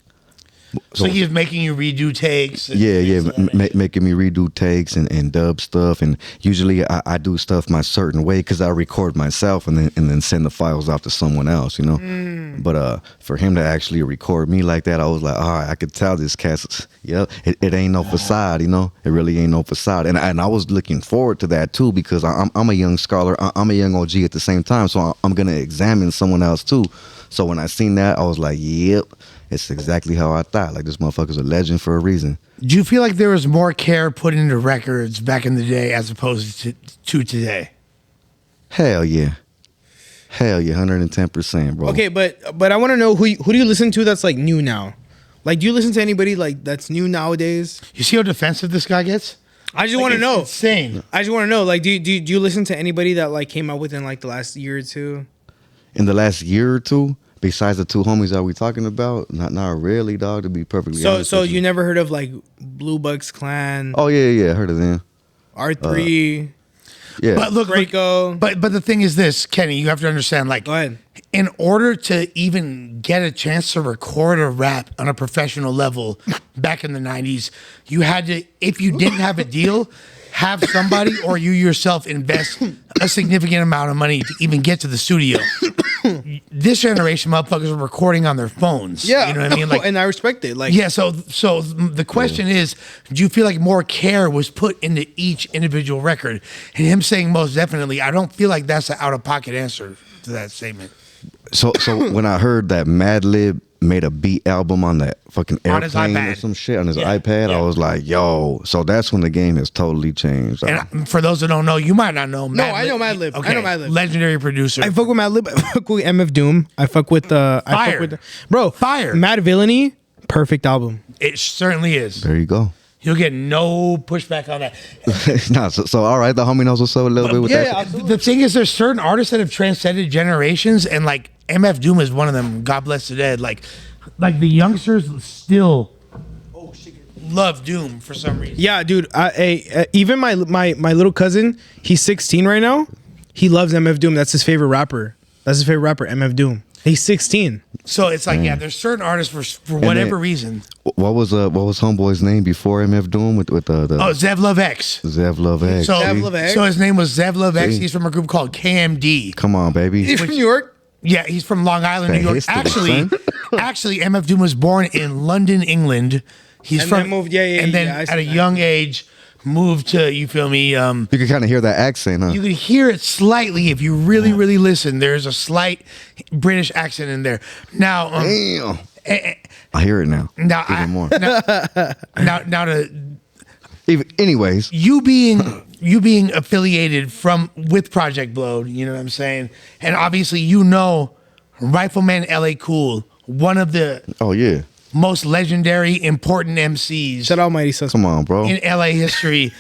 So he's making you redo takes. Making me redo takes and dub stuff. And usually I do stuff my certain way because I record myself and then send the files off to someone else, But for him to actually record me like that, I was like, all right, I could tell this cat's, it ain't no facade, It really ain't no facade. And I was looking forward to that too, because I'm a young scholar. I'm a young OG at the same time. So I'm going to examine someone else too. So when I seen that, I was like, yep. It's exactly how I thought. Like, this motherfucker's a legend for a reason. Do you feel like there was more care put into records back in the day as opposed to today? Hell yeah. 110%, bro. Okay, but I want to know who do you listen to that's like new now? Like, do you listen to anybody like that's new nowadays? You see how defensive this guy gets? I just want to know. Insane. I just want to know. Like, do you listen to anybody that like came out within like the last year or two? In the last year or two, besides the two homies that we talking about, not really, dog. To be perfectly honest. So you never heard of like Blue Bucks Clan? Oh yeah, heard of them. R3. Yeah, But look, Draco. but the thing is this, Kenny, you have to understand. Like, Go ahead. in order to even get a chance to record a rap on a professional level back in the 90s, you had to, if you didn't have a deal, have somebody or you yourself invest a significant amount of money to even get to the studio. This generation motherfuckers are recording on their phones. Yeah, you know what I mean? Like, and I respect it. Like, yeah, so the question is, do you feel like more care was put into each individual record? And him saying most definitely, I don't feel like that's an out-of-pocket answer to that statement. So when I heard that Madlib made a beat album on that fucking On his airplane iPad. or some shit on his Yeah, iPad, yeah. I was like, yo. So that's when the game has totally changed. And for those that don't know, you might not know. No, I know Madlib. I know Madlib. Legendary producer. I fuck with Madlib. I fuck with MF Doom. I fuck with I Fire. fuck with bro. Fire. Mad Villainy. Perfect album. It certainly is. There you go. You'll get no pushback on that. Nah, so all right, the homie knows what's up a little bit with that. shit. The thing is, there's certain artists that have transcended generations, and like MF Doom is one of them. God bless the dead. Like the youngsters still love Doom for some reason. Yeah, dude. Even my little cousin, he's 16 right now. He loves MF Doom. That's his favorite rapper. MF Doom. He's 16. So it's like, yeah, there's certain artists for whatever reason. What was homeboy's name before MF Doom with the Oh, Zev Love X. Zev Love X? So, Zev Love X? so his name was Zev Love X. See? He's from a group called KMD. Come on, baby. He's from New York. Yeah, he's from Long Island, That New York. history, Actually, MF Doom was born in London, England. He's And from then moved- yeah, and then yeah, I at see a that. young age moved to, you feel me? You can kind of hear that accent, huh? You could hear it slightly if you really, really listen. There's a slight British accent in there. Now, Damn. I hear it now. now, Even more. now to Anyways, you being affiliated with Project Blowed, you know what I'm saying? And obviously, Rifleman LA Cool, one of the oh yeah. most legendary, important MCs Shout out Mighty Sus. Come on, bro. in LA history.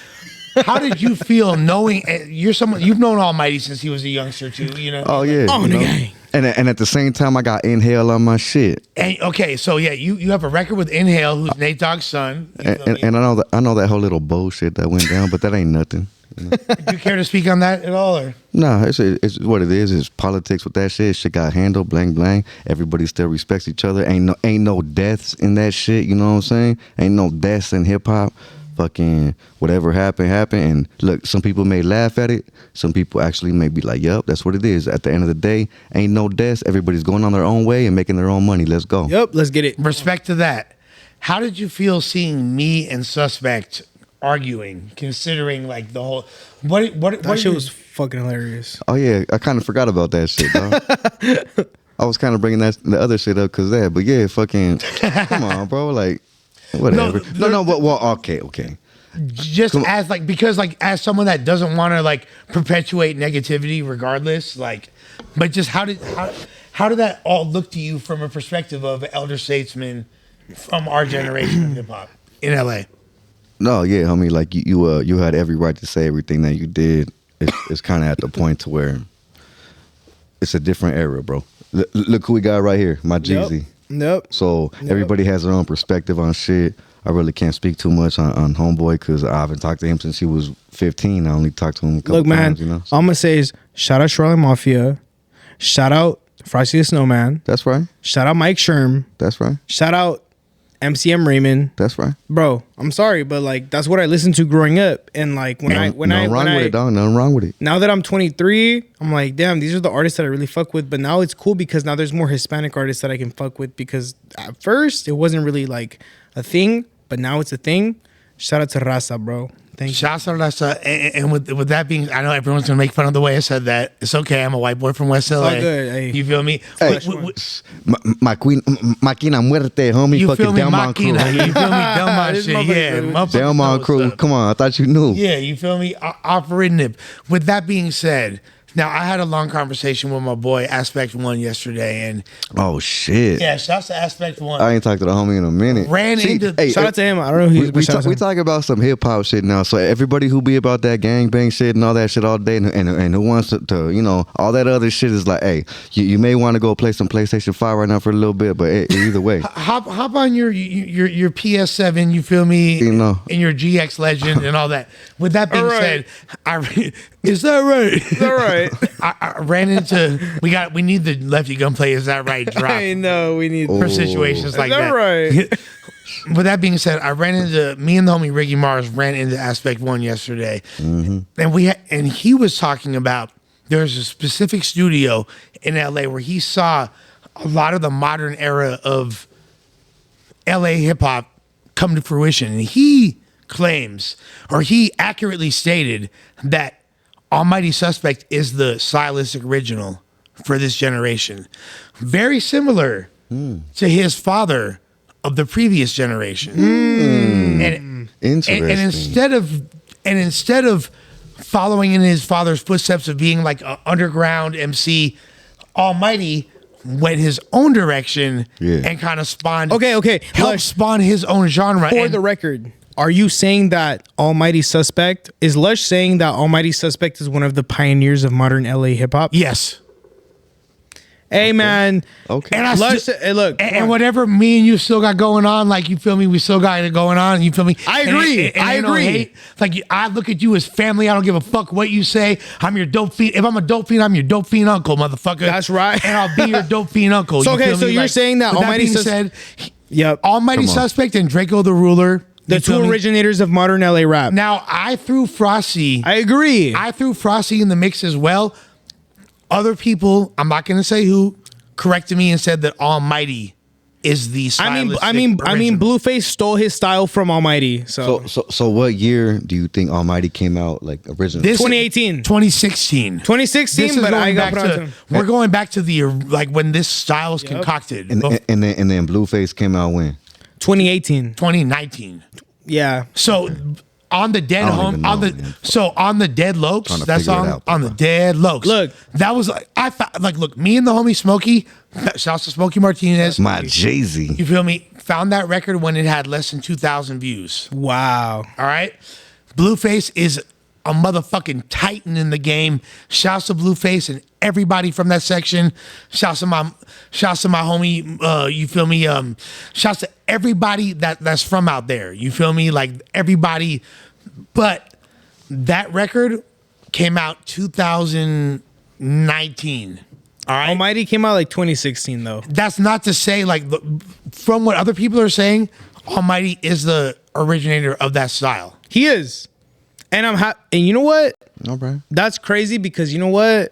How did you feel knowing you've known Almighty since he was a youngster too? You know. Oh yeah. Oh, you know? nigga. And at the same time, I got Inhale on my shit. And okay, so yeah, you have a record with Inhale, who's Nate Dogg's son. You feel me? And I know that whole little bullshit that went down, but that ain't nothing. Do you care to speak on that at all, or? Nah, it's what it is. It's politics with that shit. Shit got handled, blang blang. Everybody still respects each other. Ain't no deaths in that shit. You know what I'm saying? Ain't no deaths in hip hop. Fucking whatever happened. And look, some people may laugh at it. Some people actually may be like, "Yup, that's what it is." At the end of the day, ain't no deaths. Everybody's going on their own way and making their own money. Let's go. Yep, let's get it. Respect to that. How did you feel seeing me and Suspect arguing, considering like the whole That shit was fucking hilarious. Oh yeah, I kind of forgot about that shit, dog. I was kind of bringing the other shit up because that, but yeah, fucking, come on, bro, like, whatever. No, well, okay. just as like, because like as someone that doesn't want to like perpetuate negativity regardless, like, but just how did that all look to you from a perspective of elder statesman from our generation of hip hop in LA? No, yeah, homie, like you had every right to say everything that you did. It's kind of at the point to where it's a different era, bro. Look who we got right here, my Jeezy. Nope. So everybody has their own perspective on shit. I really can't speak too much on homeboy because I haven't talked to him since he was 15. I only talked to him a couple times, you know. All I'm gonna say is shout out Charlotte Mafia, shout out Frosty the Snowman, That's right. shout out Mike Sherm, That's right. shout out MCM Raymond. That's right. Bro, I'm sorry, but like that's what I listened to growing up, and like Nothing wrong with it, dog. Nothing wrong with it. now that I'm 23, I'm like, damn, these are the artists that I really fuck with. But now it's cool because now there's more Hispanic artists that I can fuck with, because at first it wasn't really like a thing, but now it's a thing. Shout out to Raza, bro. Thank you. Shouts out Rasta. And with that being, I know everyone's gonna make fun of the way I said that. It's okay. I'm a white boy from West LA. all good, hey. You feel me? Hey, Máquina Muerte, homie. You fucking feel me? Delmont crew. Machina. You feel me? Delmont This shit. motherfucker Yeah. really- motherfuckers Delmont know crew. what's up. Come on, I thought you knew. Yeah, you feel me? Operating it. With that being said, Now, I had a long conversation with my boy Aspect One yesterday, and oh shit, yeah, shouts to Aspect One. I ain't talked to the homie in a minute. Shout out to him. I don't know who we talk about some hip hop shit now. So everybody who be about that gangbang shit and all that shit all day, and who wants to you know, all that other shit is like, hey, you may want to go play some PlayStation 5 right now for a little bit, but either way, hop on your PS7. You feel me? You know, and your GX Legend and all that. With that being said, is that right? Is that right? I ran into we need the Lefty Gunplay. Is that right? Drop. I know we need for situations like that. Right? With that being said, I ran into me and the homie Ricky Mars ran into Aspect One yesterday, and and he was talking about there's a specific studio in LA where he saw a lot of the modern era of LA hip hop come to fruition, and he claims, or he accurately stated, that Almighty Suspect is the stylistic original for this generation. Very similar to his father of the previous generation. Interesting. And instead of following in his father's footsteps of being like an underground MC, Almighty went his own direction and kind of spawned. Helped spawn his own genre. For the record, are you saying that Almighty Suspect is Lush saying that Almighty Suspect is one of the pioneers of modern LA hip hop? Yes. Hey man. Okay. And Lush, hey, look. And whatever me and you still got going on, like, you feel me? We still got it going on. You feel me? I agree. I agree. Like, I look at you as family. I don't give a fuck what you say. I'm your dope fiend. If I'm a dope fiend, I'm your dope fiend uncle, motherfucker. That's right. And I'll be your dope fiend uncle. So, you so you're saying that Almighty Suspect? Yep. Almighty Suspect and Draco the Ruler. The two originators of modern LA rap. Now, I threw Frosty. I agree. I threw Frosty in the mix as well. Other people, I'm not going to say who, corrected me and said that Almighty is the stylistic I mean, Blueface stole his style from Almighty. So what year do you think Almighty came out, like, originally? 2018. 2016. 2016, but I got put on. We're going back to the, like, when this style was concocted. And then Blueface came out when? 2018. 2019. Yeah. So on the Dead Home, on the Dead Lokes, that song on the Dead Lokes. Look, that was like, look, me and the homie Smokey, shouts to Smokey Martinez, my Jay-Z. You feel me? Found that record when it had less than 2,000 views. Wow. All right. Blueface is a motherfucking titan in the game. Shouts to Blueface and everybody from that section. Shouts to my homie. You feel me? Shouts to everybody that's from out there. You feel me? Like, everybody. But that record came out 2019. All right. Almighty came out like 2016 though. That's not to say, like, from what other people are saying, Almighty is the originator of that style. He is. And I'm happy. And you know what? No, bro. That's crazy because you know what?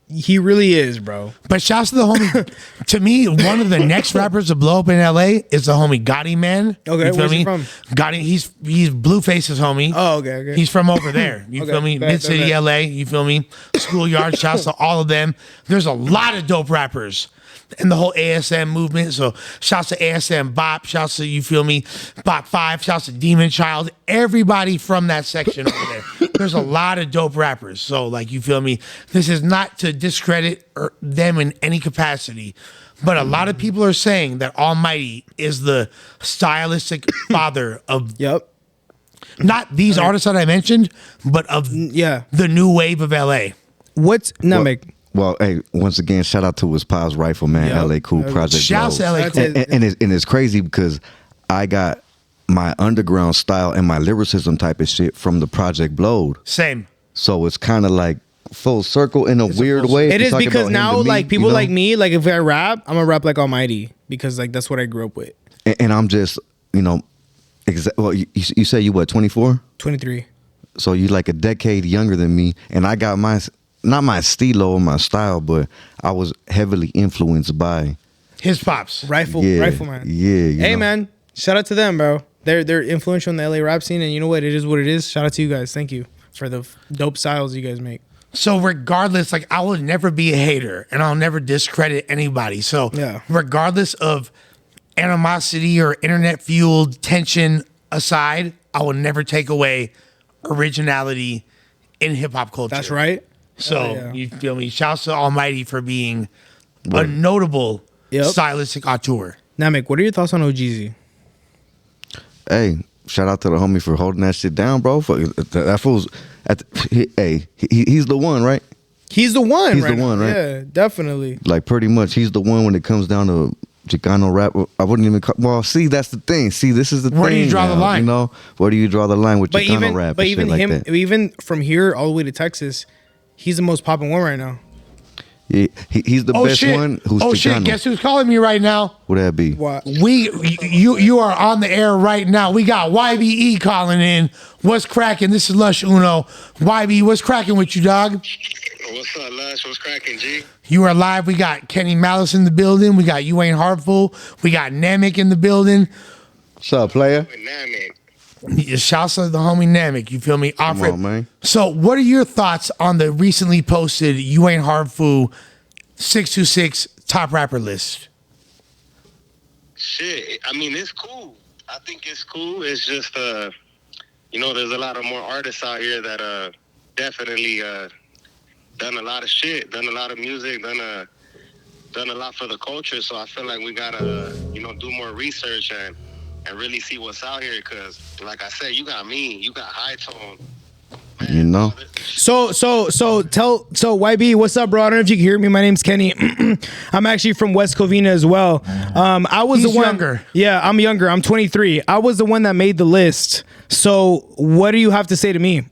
He really is, bro. But shouts to the homie. To me, one of the next rappers to blow up in LA is the homie Gotti Man. Okay, where's he from? Gotti, he's Blueface's homie. Oh, okay. He's from over there. You Okay, feel me? Mid City, LA. You feel me? Schoolyard. Shouts to all of them. There's a lot of dope rappers in the whole ASM movement. So shouts to ASM Bop. Shouts to, you feel me, Bop 5. Shouts to Demon Child. Everybody from that section over there. There's a lot of dope rappers. So, like, you feel me? This is not to discredit them in any capacity. But a lot of people are saying that Almighty is the stylistic father of not these artists that I mentioned, but of the new wave of LA. What's Namek? Well, hey, once again, shout out to his pops, Rifleman, LA Cool Project. Shouts to LA Cool. And it's crazy because I got my underground style and my lyricism type of shit from the Project Blowed. Same. So it's kind of like full circle in a weird way. It is because now, like, people like me, like, if I rap, I'm gonna rap like Almighty because, like, that's what I grew up with. And I'm just, you know, well, you say you what, 24? 23. So you like a decade younger than me, and I got my, not my stilo or my style, but I was heavily influenced by his pops. Rifleman. Yeah. Hey, man, shout out to them, bro. They're influential in the LA rap scene, and you know what? It is what it is. Shout out to you guys. Thank you for the dope styles you guys make. So regardless, like, I will never be a hater, and I'll never discredit anybody. So regardless of animosity or internet fueled tension aside, I will never take away originality in hip hop culture. That's right. So you feel me? Shouts to Almighty for being a notable stylistic auteur. Namek, what are your thoughts on OGZ? Hey, shout out to the homie for holding that shit down, bro. That fool's he's the one, right? He's the one. He's the one, right? Yeah, definitely. Like pretty much, he's the one when it comes down to Chicano rap. I wouldn't even. Well, see, that's the thing. See, this is the thing. Where do you draw the line? You know, where do you draw the line with Chicano rap? But even shit him, like that? even from here all the way to Texas, he's the most popping one right now. Yeah, he's the best one. Who's Chicano. Shit! Guess who's calling me right now? Would that be? What? You are on the air right now. We got YBE calling in. What's cracking? This is Lush Uno. YBE, what's cracking with you, dog? What's up, Lush? What's cracking, G? You are live. We got Kenny Malice in the building. We got You Ain't Heartful. We got Namek in the building. What's up, player? Namek. Shouts to the homie Namek. You feel me? Come on, man. So, what are your thoughts on the recently posted You Ain't Heartful 626 top rapper list? Shit, I mean, it's cool. I think it's cool. It's just, you know, there's a lot of more artists out here that definitely done a lot of shit, done a lot of music, done a lot for the culture. So I feel like we gotta, you know, do more research and really see what's out here. Cause like I said, you got me, you got High Tone. Man, You know. So YB, what's up, bro? I don't know if you can hear me. My name's Kenny. I'm actually from West Covina as well. I was He's the one. younger. Yeah, I'm younger. I'm 23. I was the one that made the list. So what do you have to say to me?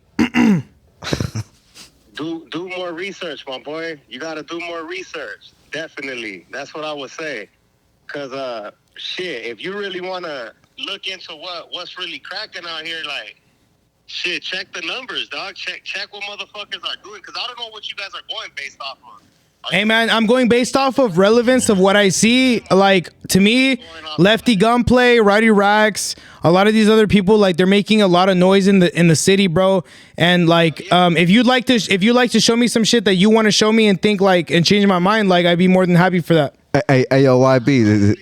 Do more research, my boy. You gotta do more research. Definitely. That's what I would say. Cause shit, if you really wanna look into what's really cracking out here, like shit, check the numbers, dog. Check what motherfuckers are doing. Cause I don't know what you guys are going based off of. Hey man, I'm going based off of relevance of what I see. Like to me, Lefty, Gunplay, Rowdy Rax, a lot of these other people, like they're making a lot of noise in the city, bro. And like, if you'd like to show me some shit that you want to show me and think like and change my mind, like I'd be more than happy for that. Hey, yo, YB.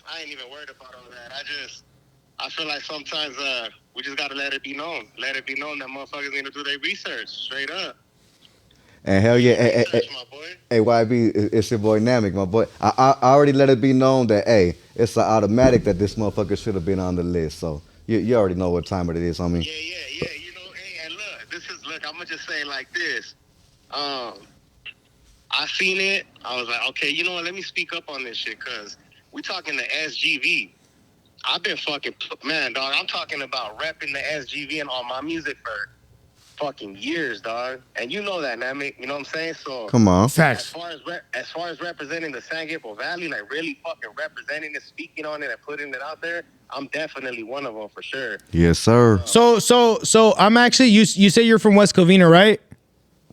I ain't even worried about all that. I feel like sometimes we just gotta let it be known. Let it be known that motherfuckers need to do their research straight up. And hell yeah, My boy. YB, it's your boy Namek, my boy. I already let it be known that, hey, it's an automatic that this motherfucker should have been on the list. So you already know what time it is, homie. Yeah. You know, hey, and look, I'm gonna just say it like this. I seen it. I was like, okay, you know what? Let me speak up on this shit, cause we talking the SGV. I've been man, dog. I'm talking about repping the SGV and all my music for fucking years, dog. And you know that, Namek. You know what I'm saying? So Come on. Facts. As far as representing the San Gabriel Valley, like really fucking representing it, speaking on it, and putting it out there, I'm definitely one of them for sure. Yes, sir. So I'm actually you say you're from West Covina, right?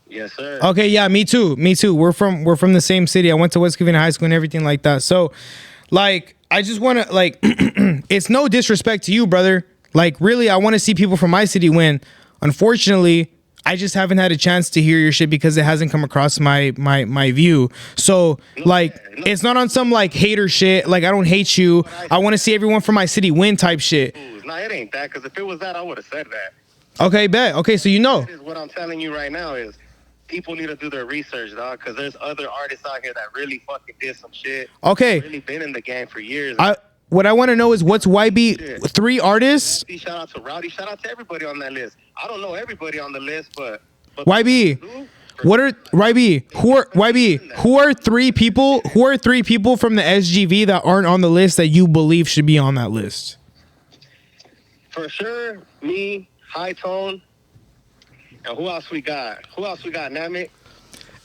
Yes, sir. Okay, yeah, me too. We're from the same city. I went to West Covina High School and everything like that. So, like, I just want to like, it's no disrespect to you, brother. Like, really, I want to see people from my city win. Unfortunately, I just haven't had a chance to hear your shit because it hasn't come across my view. So, like, it's not on some like hater shit. Like, I don't hate you. I want to see everyone from my city win type shit. No, it ain't that. Because if it was that, I would have said that. Okay, bet. Okay, so you know. What I'm telling you right now is people need to do their research, dog, because there's other artists out here that really fucking did some shit. Okay. Really been in the game for years. What I want to know is what's YB 3 artists? Shout out to Rowdy. Shout out to everybody on that list. I don't know everybody on the list, but YB. What are YB? Who are 3 people? Who are 3 people from the SGV that aren't on the list that you believe should be on that list? For sure, me, High Tone, and who else we got? Namek?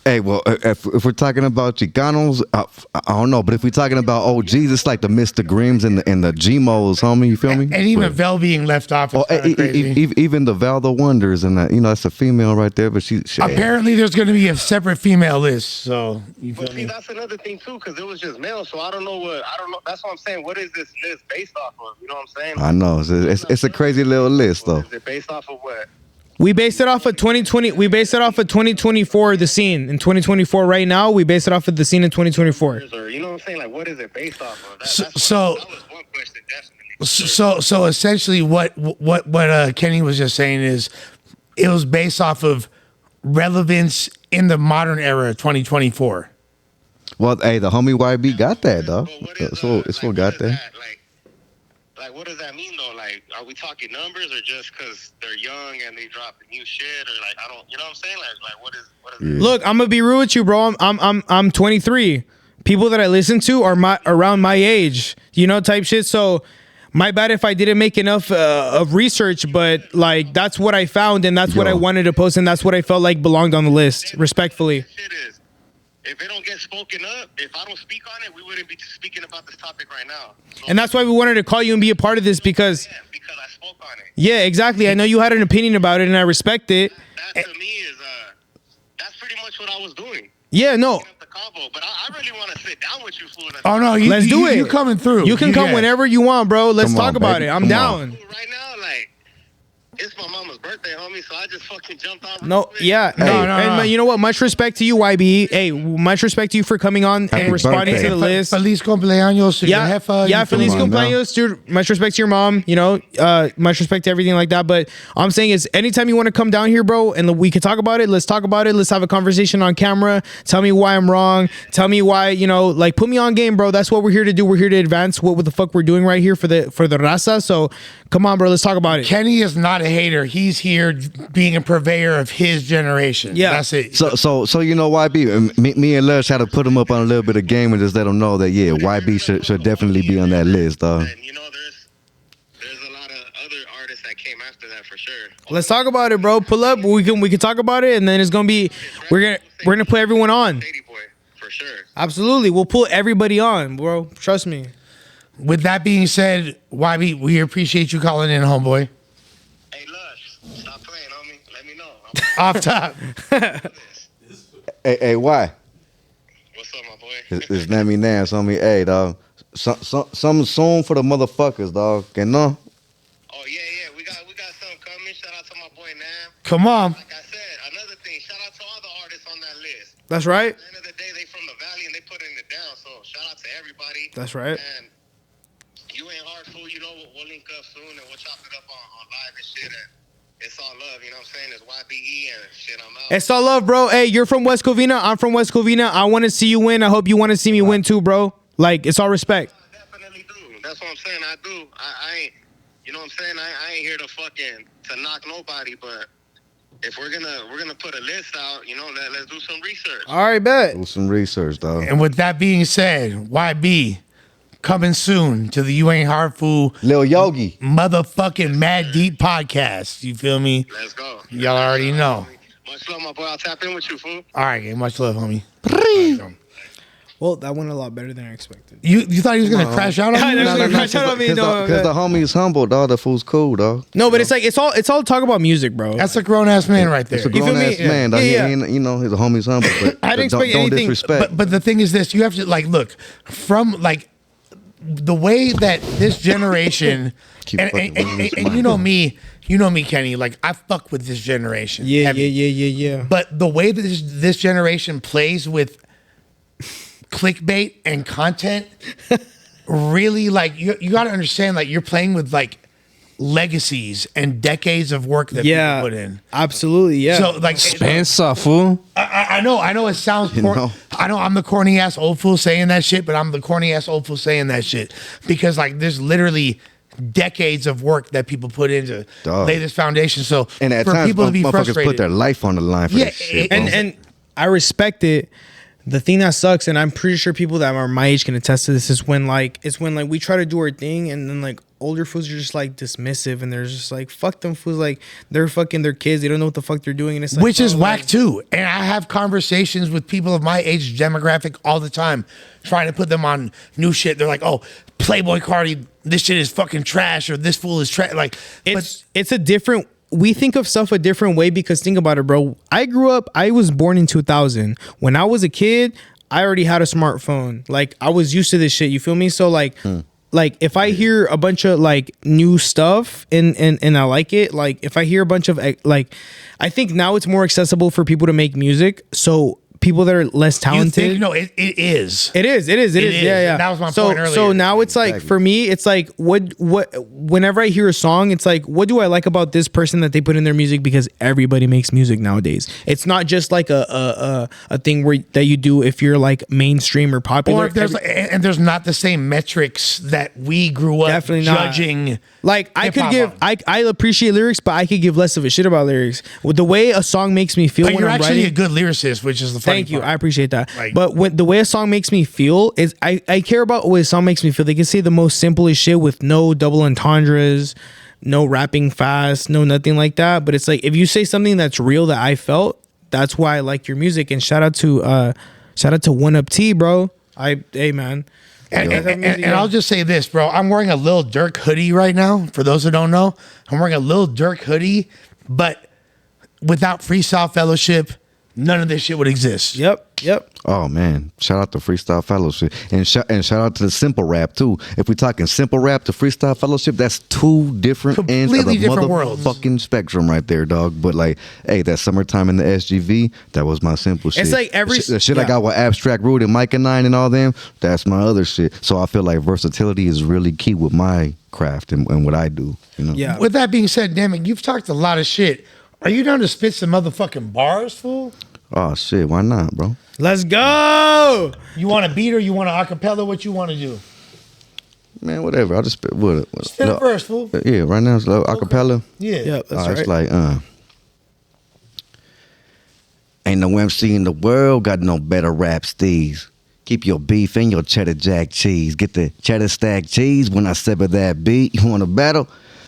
Hey, well, if we're talking about Chicanos, I don't know, but if we're talking about OGs, it's like the Mr. Grims and the Gmos, homie. You feel me? And even Vel being left off is crazy. Even the Valdo Wonders, and that's a female right there, but she apparently there's going to be a separate female list. So you feel me? That's another thing too, because it was just male. So I don't know. That's what I'm saying. What is this list based off of? You know what I'm saying? I know it's a crazy little list though. Is it based off of what? We based it off of 2020. We based it off of 2024. The scene in 2024 right now. We based it off of the scene in 2024. You know what I'm saying? Like, what is it based off of? That was one question, definitely. So essentially, what Kenny was just saying is, it was based off of relevance in the modern era of 2024? Well, hey, the homie YB got that, dog. It's what got that. Like, what does that mean though? Like, are we talking numbers or just because they're young and they drop new shit, or like, I don't, you know what I'm saying? Like what is? Look, I'm gonna be real with you, bro. I'm 23. People that I listen to are around my age, type shit. So my bad if I didn't make enough of research, but like that's what I found and that's what I wanted to post and that's what I felt like belonged on the list, respectfully. Shit is, if it don't get spoken up, if I don't speak on it, we wouldn't be speaking about this topic right now. So, and that's why we wanted to call you and be a part of this because I spoke on it. Yeah, exactly. I know you had an opinion about it and I respect it. That to me is that's pretty much what I was doing. Yeah, no. But I really want to sit down with you, fool. Oh no, let's do it. You coming through? You can come whenever you want, bro. Let's talk about it. I'm down. Right now, like it's my mama's birthday, homie. So I just fucking jumped out. No, yeah, no. And you know what? Much respect to you, YBE. Hey, much respect to you for coming on and responding to the list. Feliz cumpleaños to your jefa. Yeah, feliz cumpleaños, dude. Much respect to your mom. Much respect to everything like that. But all I'm saying is, anytime you want to come down here, bro, and we can talk about it. Let's talk about it. Let's have a conversation on camera. Tell me why I'm wrong. Tell me why, like put me on game, bro. That's what we're here to do. We're here to advance what the fuck we're doing right here for the raza. So come on, bro. Let's talk about it. Kenny is not a hater. He's here being a purveyor of his generation. Yeah, that's it. So YB, me and Lush had to put him up on a little bit of game and just let him know that YB should definitely be on that list, dog. And there's a lot of other artists that came after that for sure. Let's talk about it, bro. Pull up. We can talk about it, and then it's gonna be we're gonna put everyone on. For sure. Absolutely, we'll pull everybody on, bro. Trust me. With that being said, YB, we appreciate you calling in, homeboy. Hey, Lush, stop playing, homie. Let me know. Off top. Hey, why? What's up, my boy? It's Nami Nance, homie. Hey, dog. Something soon for the motherfuckers, dog. Que no? Oh yeah. We got something coming. Shout out to my boy Nam. Come on. Like I said, another thing. Shout out to all the artists on that list. That's right. At the end of the day, they from the valley and they putting it down. So shout out to everybody. That's right. And you ain't hard, fool. We'll link up soon and we'll chop it up on live and shit. And it's all love, you know what I'm saying? It's YBE and shit. I'm out. It's all love, bro. Hey, you're from West Covina. I'm from West Covina. I want to see you win. I hope you want to see me win too, bro. Like, it's all respect. I definitely do. That's what I'm saying. I do. I ain't, you know what I'm saying? I ain't here to knock nobody, but if we're gonna put a list out, let's do some research. All right, bet. Do some research, dog. And with that being said, YB coming soon to the You Ain't Hard Fool Lil Yogi motherfucking Mad Deep podcast. You feel me? Let's go. Y'all already know. Much love, my boy. I'll tap in with you, fool. All right, much love, homie. Well, that went a lot better than I expected. You thought he was gonna crash out on you? Because the homie's humble, dog. The fool's cool, dog. No, but it's like it's all talk about music, bro. That's a grown ass man right there. It's a grown ass man, dog. Yeah. He's a homie's humble, but I didn't expect don't anything. disrespect. But the thing is this: you have to look from the way that this generation and you know me, Kenny. Like I fuck with this generation. Yeah. But the way that this generation plays with clickbait and content, really, you got to understand, you're playing with legacies and decades of work that people put in. Absolutely, yeah. So Spencer, fool. I know it sounds I know I'm the corny ass old fool saying that shit, but I'm the corny ass old fool saying that shit because there's literally decades of work that people put in to lay this foundation. So and at for times, people to be motherfuckers frustrated, put their life on the line for this shit. And I respect it. The thing that sucks, and I'm pretty sure people that are my age can attest to this, is when we try to do our thing, and then older fools are just dismissive, and they're just fuck them fools, they're fucking their kids, they don't know what the fuck they're doing, and it's which is whack too. And I have conversations with people of my age demographic all the time, trying to put them on new shit. They're like, "Oh, Playboy Cardi, this shit is fucking trash," or "This fool is trash." It's a different. We think of stuff a different way because think about it, bro. I was born in 2000. When I was a kid, I already had a smartphone. I was used to this shit. You feel me? So if I hear a bunch of new stuff and I like it, if I hear a bunch of I think now it's more accessible for people to make music. So people that are less talented. You think, no, it is. It is. Yeah. That was my point earlier. So now it's like, for me, it's like, whenever I hear a song, it's like, what do I like about this person that they put in their music? Because everybody makes music nowadays. It's not just like a thing that you do if you're like mainstream or popular. Or if there's not the same metrics that we grew up judging. Like I appreciate lyrics, but I could give less of a shit about lyrics. With the way a song makes me feel, but when you're I'm actually writing, a good lyricist, which is the funny Thank you. part. I appreciate that. But when the way a song makes me feel is I care about the way a song makes me feel. They can say the most simplest shit with no double entendres, no rapping fast, no nothing like that. But it's like, if you say something that's real that I felt, that's why I like your music. And shout out to One Up T, bro. Hey man. And I'll just say this, bro. I'm wearing a Lil Durk hoodie right now. For those who don't know, I'm wearing a Lil Durk hoodie, but without Freestyle Fellowship, none of this shit would exist. Yep. Oh man, shout out to Freestyle Fellowship and shout out to the simple rap too. If we're talking simple rap to Freestyle Fellowship, that's two different ends of the motherfucking spectrum right there, dog. But like, hey, that Summertime in the SGV, that was my simple shit. It's like the shit I got with Abstract Rude and Micah 9 and all them, that's my other shit. So I feel like versatility is really key with my craft and what I do. You know. Yeah. With that being said, damn it, you've talked a lot of shit. Are you down to spit some motherfucking bars, fool? Oh shit, why not, bro? Let's go. You want a beat or you want an acapella? What you want to do? Man, whatever. I'll just spit what Spit it first, fool. Yeah, right now it's acapella. Yeah. That's right. It's like ain't no MC in the world got no better rap steez. Keep your beef and your cheddar jack cheese. Get the cheddar stack cheese when I sever that beat. You want a battle?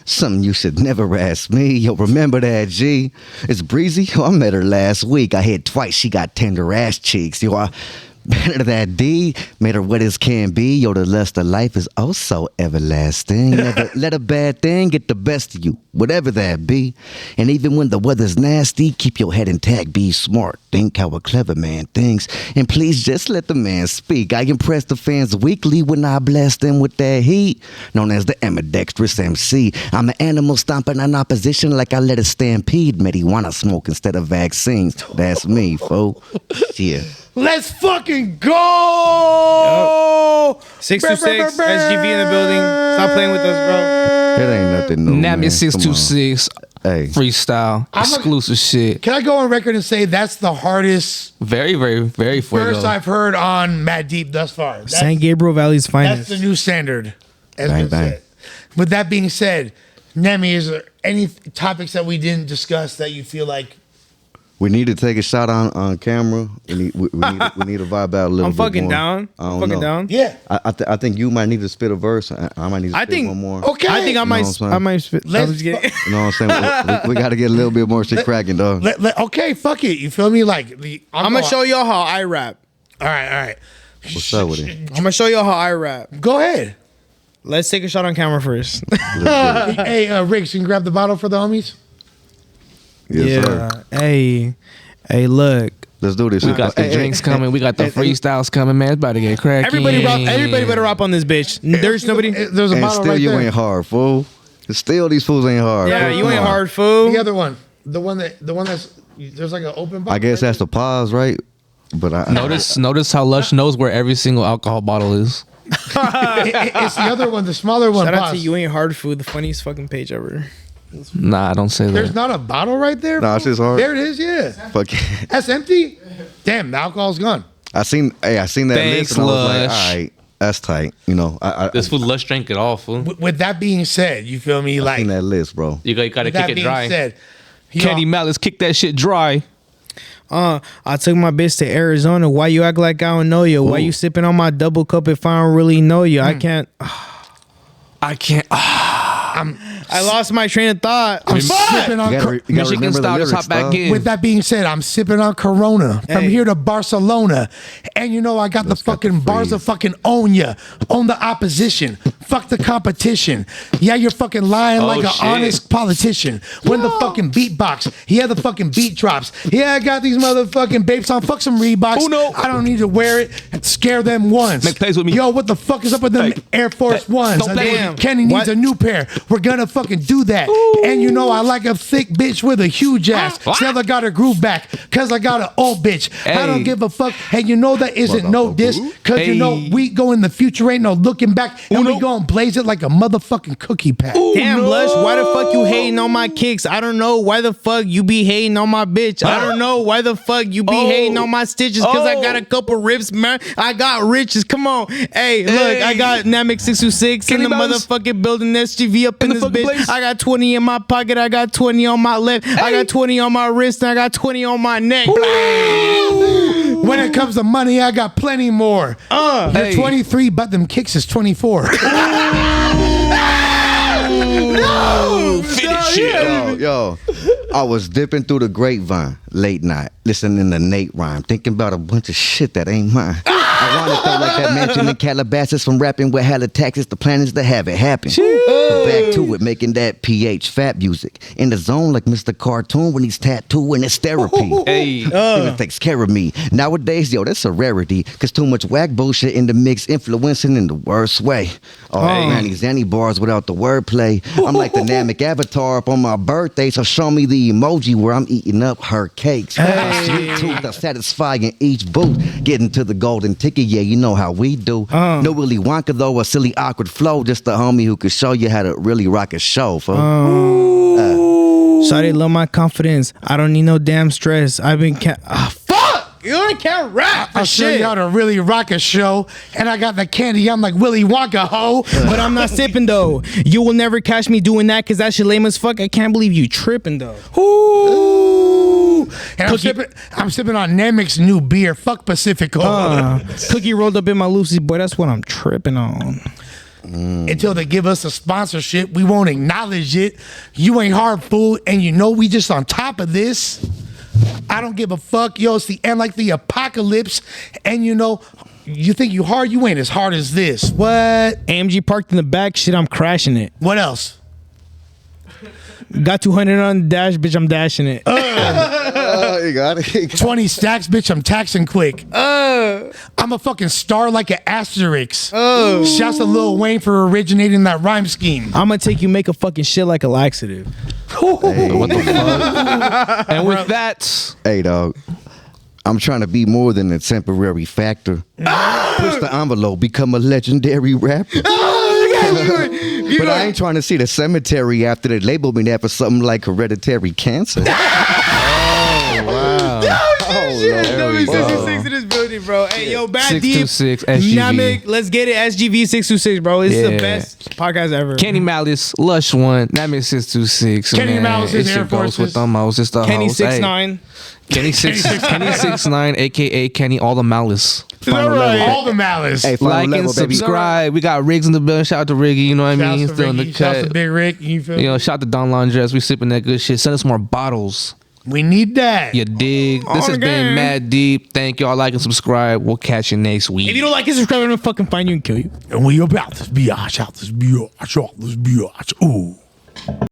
Something you should never ask me. Yo, remember that, G? It's Breezy. Yo, I met her last week. I hit twice. She got tender ass cheeks. Yo, I better that D. Made her wet as can be. Yo, the lust of life is oh so everlasting. Never let a bad thing get the best of you, whatever that be. And even when the weather's nasty, keep your head intact. Be smart. Think how a clever man thinks. And please just let the man speak. I impress the fans weekly when I blast them with that heat. Known as the ambidextrous MC. I'm an animal stomping on opposition like I let a stampede marijuana smoke instead of vaccines. That's me, fo. Yeah. Let's fucking go! Yep. 626 SGV in the building. Stop playing with us, bro. It ain't nothing new. Namek626. Hey. Freestyle. Exclusive shit. Can I go on record and say that's the hardest very verse I've heard on Mad Deep thus far? San Gabriel Valley's finest. That's the new standard. As Bang, been bang. said. With that being said, Nemi, is there any topics that we didn't discuss that you feel like we need to take a shot on camera. We need to vibe out a little bit. I'm fucking more. down. I'm fucking down. Yeah. I think you might need to spit a verse. I might need to spit one more. Okay. I think I might spit. You know what I'm saying? we got to get a little bit more shit cracking, dog. Okay, fuck it. You feel me? Like I'm gonna show y'all how I rap. All right. What's up with it? I'm gonna show y'all how I rap. Go ahead. Let's take a shot on camera first. Hey, Riggs, you can grab the bottle for the homies? Yes, sir. Hey, look. Let's do this. We got the drinks coming. We got the freestyles coming, man. It's about to get cracking. Everybody better rap on this bitch. There's nobody. There's a And bottle still right you there. ain't hard, fool. Still these fools ain't hard. Yeah, fool. you Come ain't on. hard, fool. The other one. The one that's there's like an open bottle. I guess that's the pause, right? But I Notice how Lush knows where every single alcohol bottle is. It's the other one, the smaller one. Shout out boss. to You Ain't Hard Food, the funniest fucking page ever. Nah, don't say that. There's not a bottle right there. Nah, it's just hard. There it is. Yeah. Fuck it. That's empty. Damn, the alcohol's gone. I seen that Thanks, list and I was like, Lush. all right, that's tight. You know, I This food Lush drank it all, fool. With that being said, you feel me? Like seen that list, bro. You gotta with kick that it being dry. said, Candy Malice, kick that shit dry. I took my bitch to Arizona. Why you act like I don't know you? Why you sipping on my double cup if I don't really know you? I can't. I lost my train of thought. I'm sipping on. Michigan style, just hop back in. With that being said, I'm sipping on Corona from here to Barcelona, and you know I got the fucking bars of fucking own ya, own the opposition, fuck the competition. Yeah, you're fucking lying like an honest politician. When the fucking beatbox, yeah, the fucking beat drops. Yeah, I got these motherfucking babes on. Fuck some Reeboks. Oh, no. I don't need to wear it and scare them once. Make plays with me. Yo, what the fuck is up with them Hey, Air Force hey, Ones? don't play with me. Kenny needs a new pair. we're gonna fucking do that. Ooh. And you know I like a thick bitch with a huge ass. Still I got her groove back, cause I got an old bitch. Hey. I don't give a fuck. And you know that isn't no diss, cause you know we go in the future, ain't no looking back, and we gon' blaze it like a motherfucking cookie pack. Damn, Blush, why the fuck you hating on my kicks? I don't know why the fuck you be hating on my bitch. I don't know why the fuck you be hating on my stitches, cause I got a couple rips, man. I got riches. Come on. Hey, look, I got Namek626 in the motherfucking building, SGV up in this bitch. Place. I got 20 in my pocket, I got 20 on my left, I got 20 on my wrist, and I got 20 on my neck. When it comes to money, I got plenty more. You're 23, but them kicks is 24. No! Finish it. Yo, I was dipping through the grapevine late night, listening to Nate rhyme, thinking about a bunch of shit that ain't mine. Ironic though, like that mansion in Calabasas from rapping with hella taxes. The plan is to have it happen. But back to it, making that PH fat music. In the zone like Mr. Cartoon when he's tattooing his therapy. It takes care of me. Nowadays, yo, that's a rarity. Cause too much whack bullshit in the mix, influencing in the worst way. Granny Zanny bars without the wordplay. I'm like the Namek avatar up on my birthday, so show me the emoji where I'm eating up her cakes. Sweet tooth, I satisfying each boot. Getting to the golden ticket, yeah, you know how we do. No Willy Wonka though, a silly awkward flow. Just a homie who could show you how to really rock a show. Shawty love my confidence. I don't need no damn stress. I've been fuck! You can't rap for I'll show you how to really rock a show. And I got the candy, I'm like Willy Wonka, ho. But I'm not sipping though. You will never catch me doing that, cause that shit lame as fuck. I can't believe you tripping though. Ooh. And I'm sipping on Namek's new beer. Fuck Pacifico. Cookie rolled up in my Lucy, boy. That's what I'm tripping on. Until they give us a sponsorship, we won't acknowledge it. You ain't hard, fool, and you know we just on top of this. I don't give a fuck. Yo, it's the end like the apocalypse. And you know, you think you hard, you ain't as hard as this. What? AMG parked in the back, shit, I'm crashing it. What else? Got 200 on the dash, bitch, I'm dashing it. You got it. 20 stacks, bitch, I'm taxing quick. I'm a fucking star like an asterisk. Shouts to Lil Wayne for originating that rhyme scheme. I'm gonna take you make a fucking shit like a laxative. Hey, what the fuck? And with that, hey dog, I'm trying to be more than a temporary factor. Push the envelope, become a legendary rapper. But I ain't trying to see the cemetery after they labeled me that for something like hereditary cancer. Namek626 in this building, bro. Hey, yo, bad deep. 626 SGV. Namek, let's get it. SGV 626, bro. It's the best podcast ever. Kenny Malice, Lush One, Namek626. Kenny Malice is Air Force with the most. It's the Kenny host. 69. Kenny 69, aka Kenny All the Malice. All the malice. Hey, like and subscribe. We got Riggs in the building. Shout out to Riggy. You know what I mean? He's still in the Shout out cut. to Big Rick. You feel You know, shout out to Don Laundress. We sipping that good shit. Send us more bottles. We need that. You dig? This has been Mad Deep. Thank y'all. Like and subscribe. We'll catch you next week. If you don't like it, subscribe. I'm gonna fucking find you and kill you. And we about this biatch out this biatch. Ooh.